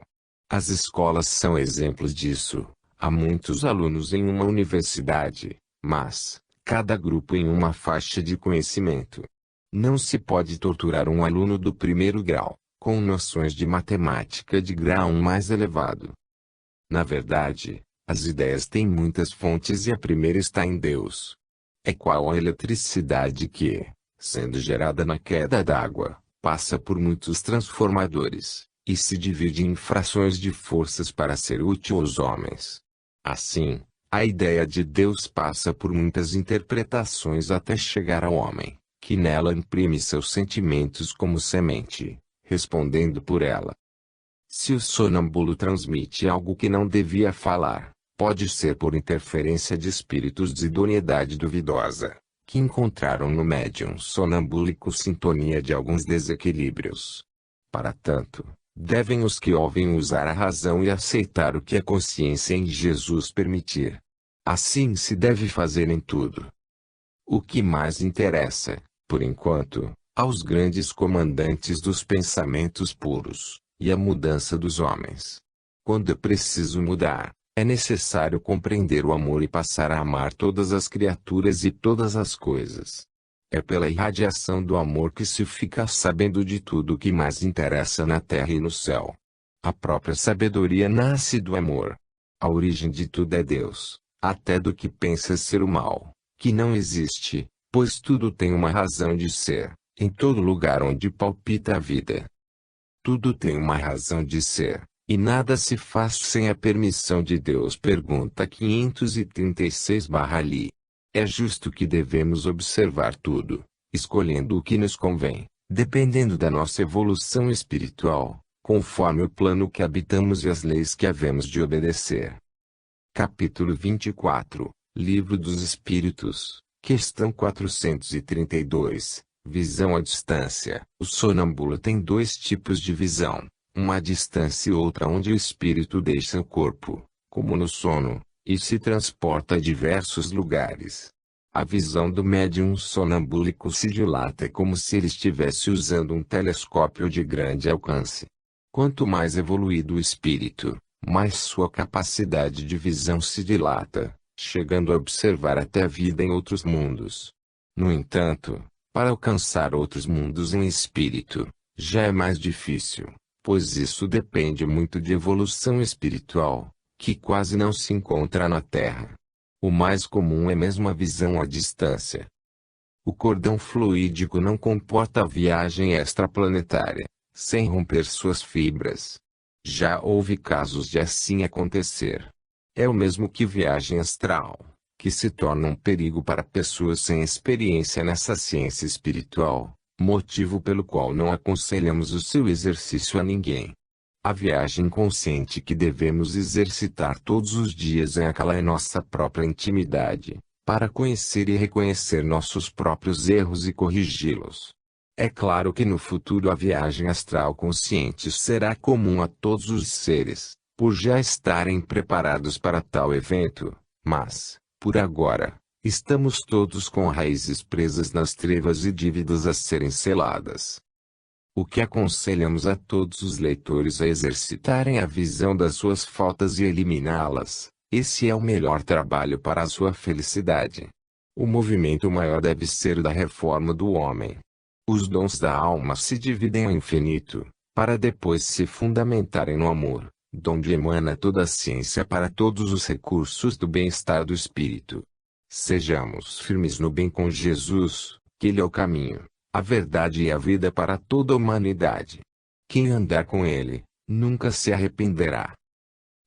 A: As escolas são exemplos disso. Há muitos alunos em uma universidade, mas, cada grupo em uma faixa de conhecimento. Não se pode torturar um aluno do primeiro grau, com noções de matemática de grau mais elevado. Na verdade, as ideias têm muitas fontes e a primeira está em Deus. É qual a eletricidade que, sendo gerada na queda d'água, passa por muitos transformadores, e se divide em frações de forças para ser útil aos homens. Assim, a ideia de Deus passa por muitas interpretações até chegar ao homem, que nela imprime seus sentimentos como semente, respondendo por ela. Se o sonâmbulo transmite algo que não devia falar, pode ser por interferência de espíritos de idoneidade duvidosa, que encontraram no médium sonambúlico sintonia de alguns desequilíbrios. Para tanto, devem os que ouvem usar a razão e aceitar o que a consciência em Jesus permitir. Assim se deve fazer em tudo. O que mais interessa, por enquanto, aos grandes comandantes dos pensamentos puros, e a mudança dos homens. Quando é preciso mudar, é necessário compreender o amor e passar a amar todas as criaturas e todas as coisas. É pela irradiação do amor que se fica sabendo de tudo o que mais interessa na terra e no céu. A própria sabedoria nasce do amor. A origem de tudo é Deus, até do que pensa ser o mal, que não existe, pois tudo tem uma razão de ser, em todo lugar onde palpita a vida. Tudo tem uma razão de ser, e nada se faz sem a permissão de Deus. Pergunta 536/ali. É justo que devemos observar tudo, escolhendo o que nos convém, dependendo da nossa evolução espiritual, conforme o plano que habitamos e as leis que havemos de obedecer. Capítulo 24, Livro dos Espíritos, questão 432. Visão à distância. O sonâmbulo tem dois tipos de visão, uma à distância e outra onde o espírito deixa o corpo, como no sono, e se transporta a diversos lugares. A visão do médium sonambúlico se dilata como se ele estivesse usando um telescópio de grande alcance. Quanto mais evoluído o espírito, mais sua capacidade de visão se dilata, chegando a observar até a vida em outros mundos. No entanto, para alcançar outros mundos em espírito, já é mais difícil, pois isso depende muito de evolução espiritual, que quase não se encontra na Terra. O mais comum é mesmo a visão à distância. O cordão fluídico não comporta a viagem extraplanetária, sem romper suas fibras. Já houve casos de assim acontecer. É o mesmo que viagem astral, que se torna um perigo para pessoas sem experiência nessa ciência espiritual, motivo pelo qual não aconselhamos o seu exercício a ninguém. A viagem consciente que devemos exercitar todos os dias é aquela em nossa própria intimidade, para conhecer e reconhecer nossos próprios erros e corrigi-los. É claro que no futuro a viagem astral consciente será comum a todos os seres, por já estarem preparados para tal evento, mas, por agora, estamos todos com raízes presas nas trevas e dívidas a serem seladas. O que aconselhamos a todos os leitores é exercitarem a visão das suas faltas e eliminá-las. Esse é o melhor trabalho para a sua felicidade. O movimento maior deve ser o da reforma do homem. Os dons da alma se dividem ao infinito, para depois se fundamentarem no amor, donde emana toda a ciência para todos os recursos do bem-estar do espírito. Sejamos firmes no bem com Jesus, que Ele é o caminho, a verdade e a vida para toda a humanidade. Quem andar com Ele, nunca se arrependerá.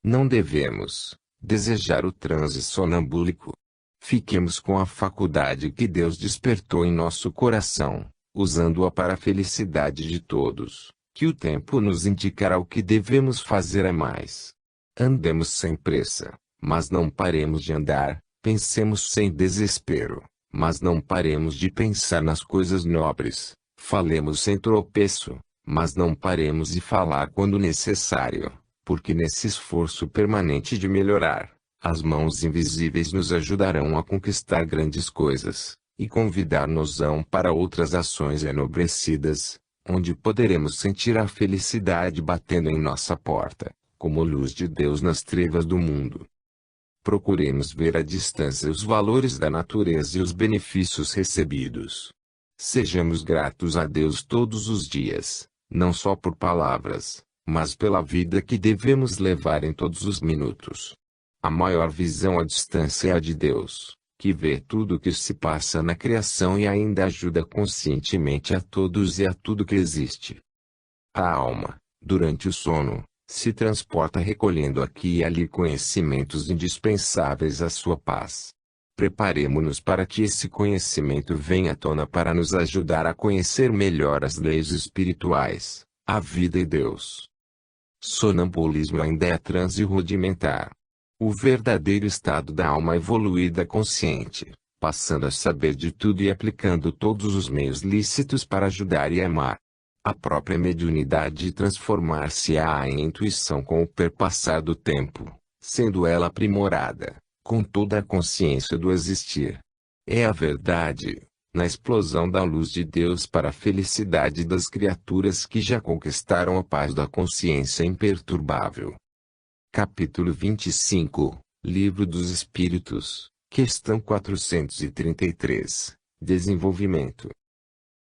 A: Não devemos desejar o transe sonambúlico. Fiquemos com a faculdade que Deus despertou em nosso coração, usando-a para a felicidade de todos, que o tempo nos indicará o que devemos fazer a mais. Andemos sem pressa, mas não paremos de andar, pensemos sem desespero, mas não paremos de pensar nas coisas nobres, falemos sem tropeço, mas não paremos de falar quando necessário, porque nesse esforço permanente de melhorar, as mãos invisíveis nos ajudarão a conquistar grandes coisas, e convidar-nos-ão para outras ações enobrecidas, onde poderemos sentir a felicidade batendo em nossa porta, como luz de Deus nas trevas do mundo. Procuremos ver à distância os valores da natureza e os benefícios recebidos. Sejamos gratos a Deus todos os dias, não só por palavras, mas pela vida que devemos levar em todos os minutos. A maior visão à distância é a de Deus, que vê tudo o que se passa na criação e ainda ajuda conscientemente a todos e a tudo que existe. A alma, durante o sono, se transporta recolhendo aqui e ali conhecimentos indispensáveis à sua paz. Preparemo-nos para que esse conhecimento venha à tona para nos ajudar a conhecer melhor as leis espirituais, a vida e Deus. Sonambulismo ainda é transe rudimentar. O verdadeiro estado da alma evoluída consciente, passando a saber de tudo e aplicando todos os meios lícitos para ajudar e amar. A própria mediunidade transformar-se-á em intuição com o perpassar do tempo, sendo ela aprimorada, com toda a consciência do existir. É a verdade, na explosão da luz de Deus para a felicidade das criaturas que já conquistaram a paz da consciência imperturbável. Capítulo 25, Livro dos Espíritos, questão 433, Desenvolvimento.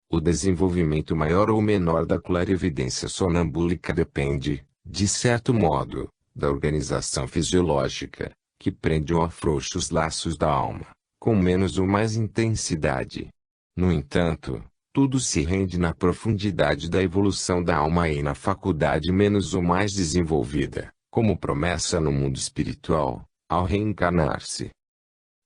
A: O desenvolvimento maior ou menor da clarividência sonambúlica depende, de certo modo, da organização fisiológica, que prende ou afrouxa os laços da alma, com menos ou mais intensidade. No entanto, tudo se rende na profundidade da evolução da alma e na faculdade menos ou mais desenvolvida, como promessa no mundo espiritual, ao reencarnar-se.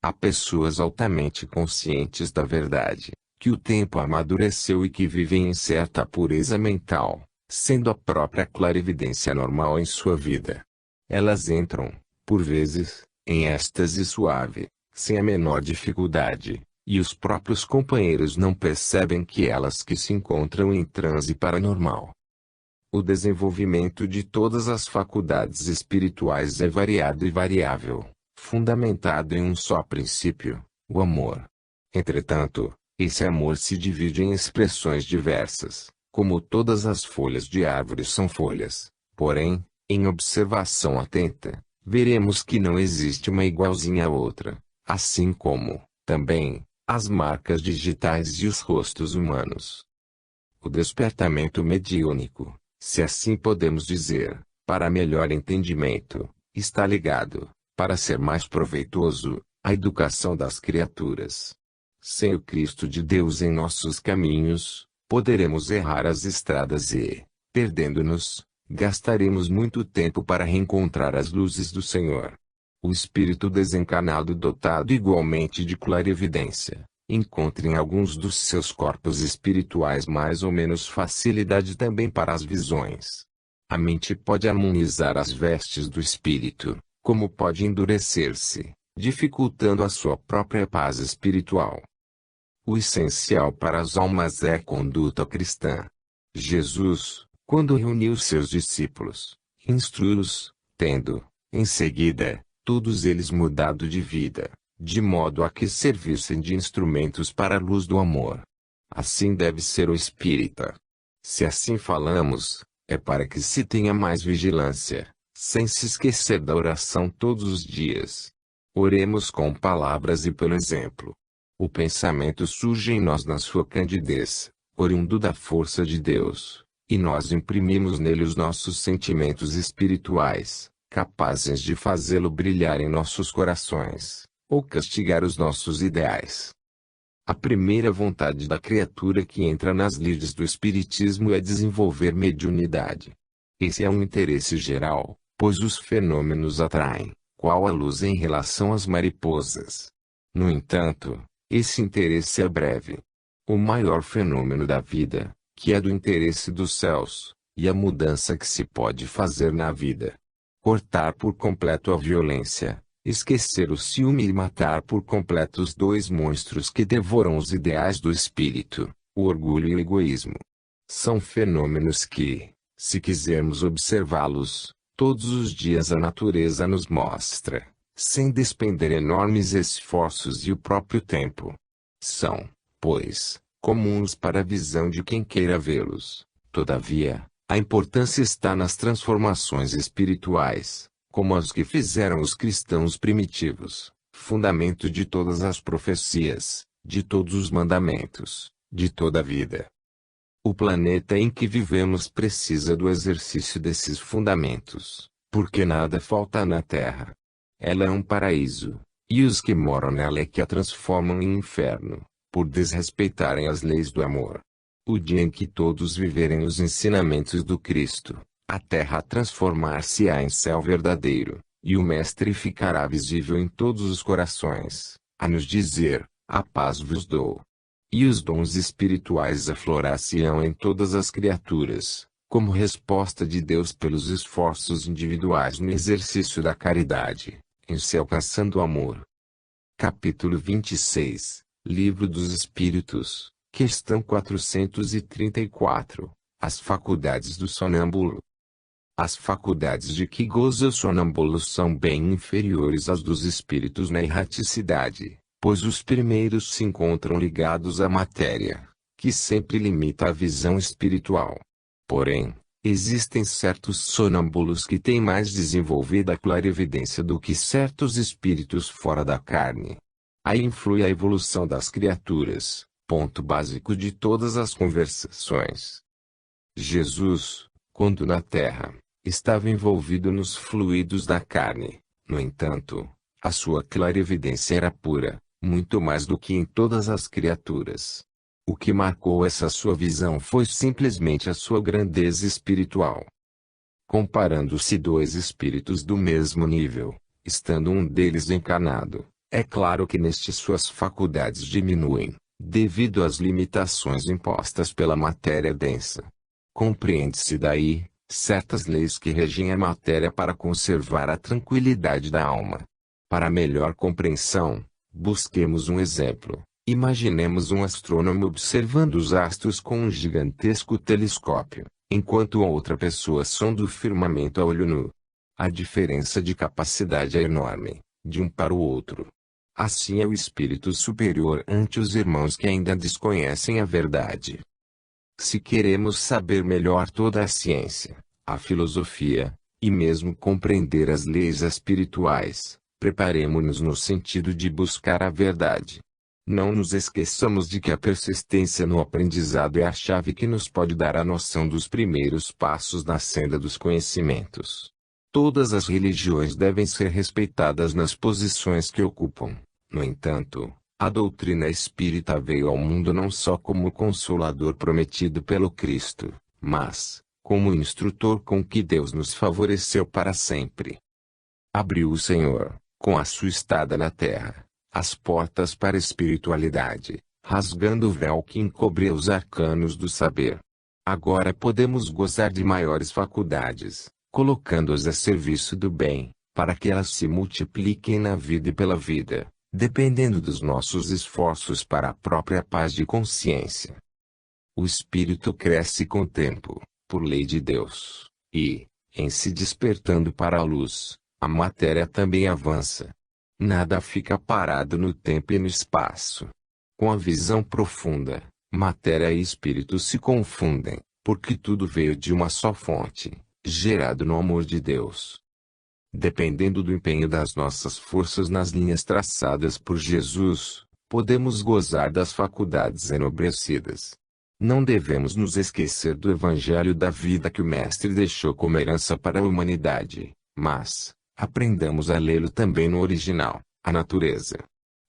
A: Há pessoas altamente conscientes da verdade, que o tempo amadureceu e que vivem em certa pureza mental, sendo a própria clarividência normal em sua vida. Elas entram, por vezes, em êxtase suave, sem a menor dificuldade, e os próprios companheiros não percebem que elas que se encontram em transe paranormal. O desenvolvimento de todas as faculdades espirituais é variado e variável, fundamentado em um só princípio, o amor. Entretanto, esse amor se divide em expressões diversas, como todas as folhas de árvores são folhas. Porém, em observação atenta, veremos que não existe uma igualzinha à outra, assim como, também, as marcas digitais e os rostos humanos. O despertamento mediúnico, se assim podemos dizer, para melhor entendimento, está ligado, para ser mais proveitoso, à educação das criaturas. Sem o Cristo de Deus em nossos caminhos, poderemos errar as estradas e, perdendo-nos, gastaremos muito tempo para reencontrar as luzes do Senhor. O espírito desencarnado dotado igualmente de clarividência, encontra em alguns dos seus corpos espirituais mais ou menos facilidade também para as visões. A mente pode harmonizar as vestes do espírito, como pode endurecer-se, dificultando a sua própria paz espiritual. O essencial para as almas é a conduta cristã. Jesus, quando reuniu seus discípulos, instruiu-os, tendo, em seguida, todos eles mudado de vida, de modo a que servissem de instrumentos para a luz do amor. Assim deve ser o espírita. Se assim falamos, é para que se tenha mais vigilância, sem se esquecer da oração todos os dias. Oremos com palavras e pelo exemplo. O pensamento surge em nós na sua candidez, oriundo da força de Deus, e nós imprimimos nele os nossos sentimentos espirituais, capazes de fazê-lo brilhar em nossos corações, ou castigar os nossos ideais. A primeira vontade da criatura que entra nas lides do Espiritismo é desenvolver mediunidade. Esse é um interesse geral, pois os fenômenos atraem, qual a luz em relação às mariposas. No entanto, esse interesse é breve. O maior fenômeno da vida, que é do interesse dos céus, e a mudança que se pode fazer na vida. Cortar por completo a violência, esquecer o ciúme e matar por completo os dois monstros que devoram os ideais do espírito, o orgulho e o egoísmo. São fenômenos que, se quisermos observá-los, Todos os dias a natureza nos mostra, sem despender enormes esforços e o próprio tempo. São, pois, comuns para a visão de quem queira vê-los. Todavia, a importância está nas transformações espirituais, como as que fizeram os cristãos primitivos, fundamento de todas as profecias, de todos os mandamentos, de toda a vida. O planeta em que vivemos precisa do exercício desses fundamentos, porque nada falta na Terra. Ela é um paraíso, e os que moram nela é que a transformam em inferno, por desrespeitarem as leis do amor. O dia em que todos viverem os ensinamentos do Cristo, a Terra transformar-se-á em céu verdadeiro, e o Mestre ficará visível em todos os corações, a nos dizer: a paz vos dou. E os dons espirituais aflorar-se-ão em todas as criaturas, como resposta de Deus pelos esforços individuais no exercício da caridade, em se alcançando o amor. Capítulo 26, Livro dos Espíritos, questão 434, As faculdades do sonâmbulo. As faculdades de que goza o sonâmbulo são bem inferiores às dos espíritos na erraticidade, pois os primeiros se encontram ligados à matéria, que sempre limita a visão espiritual. Porém, existem certos sonâmbulos que têm mais desenvolvida a clarividência do que certos espíritos fora da carne. Aí influi a evolução das criaturas, ponto básico de todas as conversações. Jesus, quando na Terra, estava envolvido nos fluidos da carne. No entanto, a sua clarividência era pura, muito mais do que em todas as criaturas. O que marcou essa sua visão foi simplesmente a sua grandeza espiritual. Comparando-se dois espíritos do mesmo nível, estando um deles encarnado, é claro que nestes suas faculdades diminuem, devido às limitações impostas pela matéria densa. Compreende-se daí certas leis que regem a matéria para conservar a tranquilidade da alma. Para melhor compreensão, busquemos um exemplo. Imaginemos um astrônomo observando os astros com um gigantesco telescópio, enquanto outra pessoa sonda o firmamento a olho nu. A diferença de capacidade é enorme, de um para o outro. Assim é o espírito superior ante os irmãos que ainda desconhecem a verdade. Se queremos saber melhor toda a ciência, a filosofia, e mesmo compreender as leis espirituais, preparemo-nos no sentido de buscar a verdade. Não nos esqueçamos de que a persistência no aprendizado é a chave que nos pode dar a noção dos primeiros passos na senda dos conhecimentos. Todas as religiões devem ser respeitadas nas posições que ocupam. No entanto, a doutrina espírita veio ao mundo não só como o consolador prometido pelo Cristo, mas como o instrutor com que Deus nos favoreceu para sempre. Abriu o Senhor, com a sua estada na terra, as portas para a espiritualidade, rasgando o véu que encobria os arcanos do saber. Agora podemos gozar de maiores faculdades, colocando-as a serviço do bem, para que elas se multipliquem na vida e pela vida, dependendo dos nossos esforços para a própria paz de consciência. O espírito cresce com o tempo, por lei de Deus, e, em se despertando para a luz, a matéria também avança. Nada fica parado no tempo e no espaço. Com a visão profunda, matéria e espírito se confundem, porque tudo veio de uma só fonte, gerado no amor de Deus. Dependendo do empenho das nossas forças nas linhas traçadas por Jesus, podemos gozar das faculdades enobrecidas. Não devemos nos esquecer do Evangelho da vida que o Mestre deixou como herança para a humanidade, mas aprendamos a lê-lo também no original, a natureza.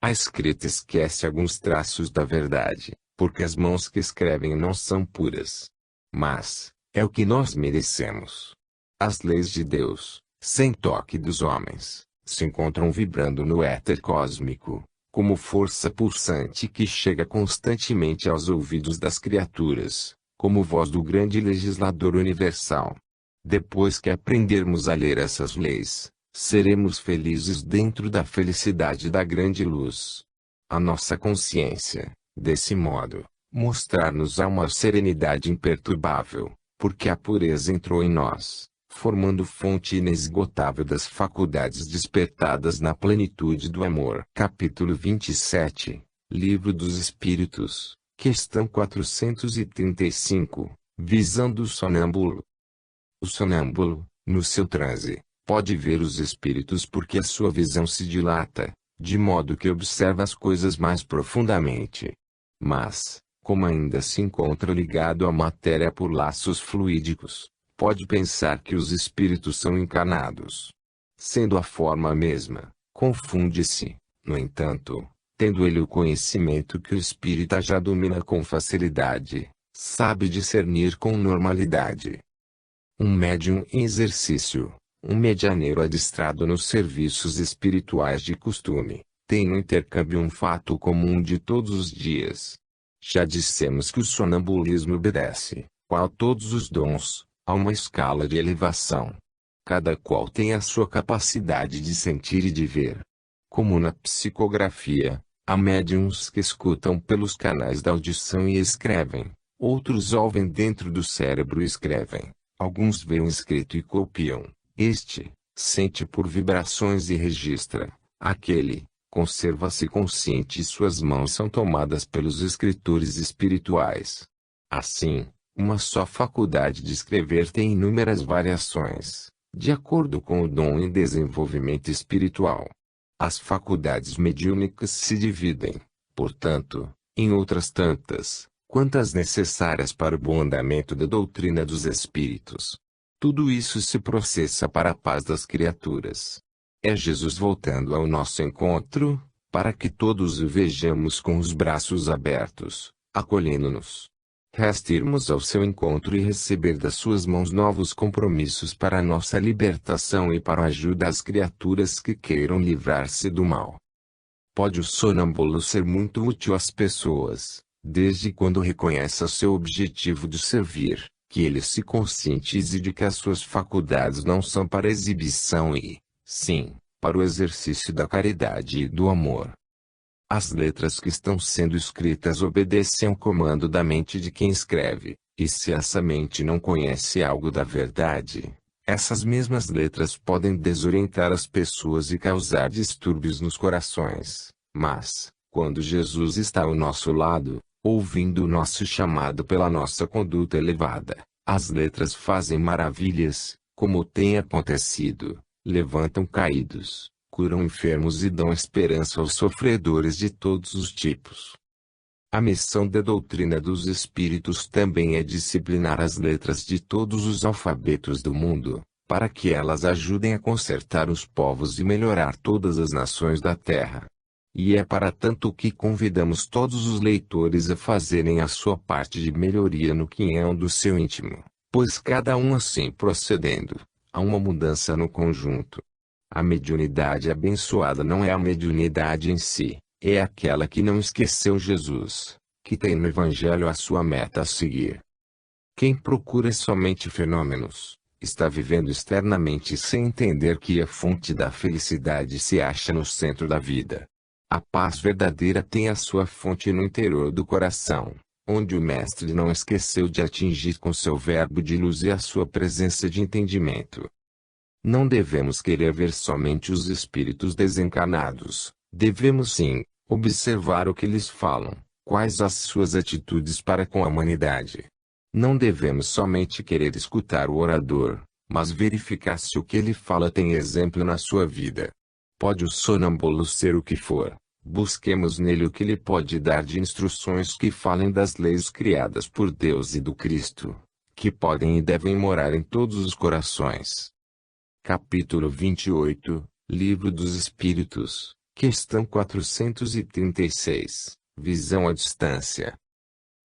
A: A escrita esquece alguns traços da verdade, porque as mãos que escrevem não são puras. Mas é o que nós merecemos. As leis de Deus, sem toque dos homens, se encontram vibrando no éter cósmico, como força pulsante que chega constantemente aos ouvidos das criaturas, como voz do grande legislador universal. Depois que aprendermos a ler essas leis, seremos felizes dentro da felicidade da grande luz. A nossa consciência, desse modo, mostrar-nos-á uma serenidade imperturbável, porque a pureza entrou em nós, formando fonte inesgotável das faculdades despertadas na plenitude do amor. Capítulo 27, Livro dos Espíritos, questão 435, visão do sonâmbulo. O sonâmbulo, no seu transe, pode ver os espíritos porque a sua visão se dilata, de modo que observa as coisas mais profundamente. Mas, como ainda se encontra ligado à matéria por laços fluídicos, pode pensar que os espíritos são encarnados. Sendo a forma a mesma, confunde-se, no entanto, tendo ele o conhecimento que o espírita já domina com facilidade, sabe discernir com normalidade. Um médium em exercício, um medianeiro adestrado nos serviços espirituais de costume, tem no intercâmbio um fato comum de todos os dias. Já dissemos que o sonambulismo obedece, qual todos os dons, a uma escala de elevação. Cada qual tem a sua capacidade de sentir e de ver. Como na psicografia, há médiuns que escutam pelos canais da audição e escrevem, outros ouvem dentro do cérebro e escrevem, alguns veem escrito e copiam, este, sente por vibrações e registra, aquele, conserva-se consciente e suas mãos são tomadas pelos escritores espirituais. Assim, uma só faculdade de escrever tem inúmeras variações, de acordo com o dom em desenvolvimento espiritual. As faculdades mediúnicas se dividem, portanto, em outras tantas, quantas necessárias para o bom andamento da doutrina dos espíritos. Tudo isso se processa para a paz das criaturas. É Jesus voltando ao nosso encontro, para que todos o vejamos com os braços abertos, acolhendo-nos. Resta irmos ao seu encontro e receber das suas mãos novos compromissos para a nossa libertação e para a ajuda às criaturas que queiram livrar-se do mal. Pode o sonâmbulo ser muito útil às pessoas, desde quando reconheça seu objetivo de servir, que ele se conscientize de que as suas faculdades não são para exibição e, sim, para o exercício da caridade e do amor. As letras que estão sendo escritas obedecem ao comando da mente de quem escreve, e se essa mente não conhece algo da verdade, essas mesmas letras podem desorientar as pessoas e causar distúrbios nos corações. Mas, quando Jesus está ao nosso lado, ouvindo o nosso chamado pela nossa conduta elevada, as letras fazem maravilhas, como tem acontecido, levantam caídos, curam enfermos e dão esperança aos sofredores de todos os tipos. A missão da doutrina dos espíritos também é disciplinar as letras de todos os alfabetos do mundo, para que elas ajudem a consertar os povos e melhorar todas as nações da terra. E é para tanto que convidamos todos os leitores a fazerem a sua parte de melhoria no quinhão do seu íntimo, pois cada um assim procedendo, há uma mudança no conjunto. A mediunidade abençoada não é a mediunidade em si, é aquela que não esqueceu Jesus, que tem no Evangelho a sua meta a seguir. Quem procura somente fenômenos, está vivendo externamente sem entender que a fonte da felicidade se acha no centro da vida. A paz verdadeira tem a sua fonte no interior do coração, onde o Mestre não esqueceu de atingir com seu verbo de luz e a sua presença de entendimento. Não devemos querer ver somente os espíritos desencarnados, devemos sim, observar o que eles falam, quais as suas atitudes para com a humanidade. Não devemos somente querer escutar o orador, mas verificar se o que ele fala tem exemplo na sua vida. Pode o sonâmbulo ser o que for, busquemos nele o que ele pode dar de instruções que falem das leis criadas por Deus e do Cristo, que podem e devem morar em todos os corações. Capítulo 28, Livro dos Espíritos, questão 436, visão à distância.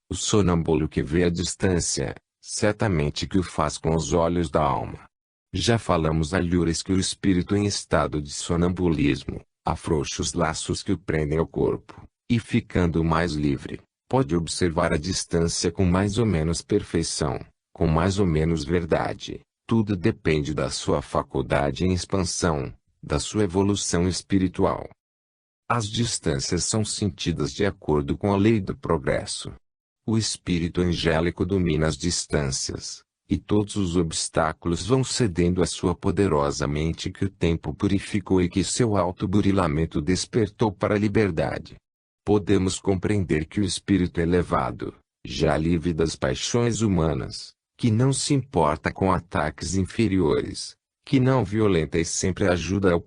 A: O sonâmbulo que vê à distância, certamente que o faz com os olhos da alma. Já falamos alhures que o espírito em estado de sonambulismo, afrouxa os laços que o prendem ao corpo, e ficando mais livre, pode observar a distância com mais ou menos perfeição, com mais ou menos verdade. Tudo depende da sua faculdade em expansão, da sua evolução espiritual. As distâncias são sentidas de acordo com a lei do progresso. O espírito angélico domina as distâncias, e todos os obstáculos vão cedendo à sua poderosa mente que o tempo purificou e que seu autoburilamento despertou para a liberdade. Podemos compreender que o espírito elevado, já livre das paixões humanas, que não se importa com ataques inferiores, que não violenta e sempre ajuda ao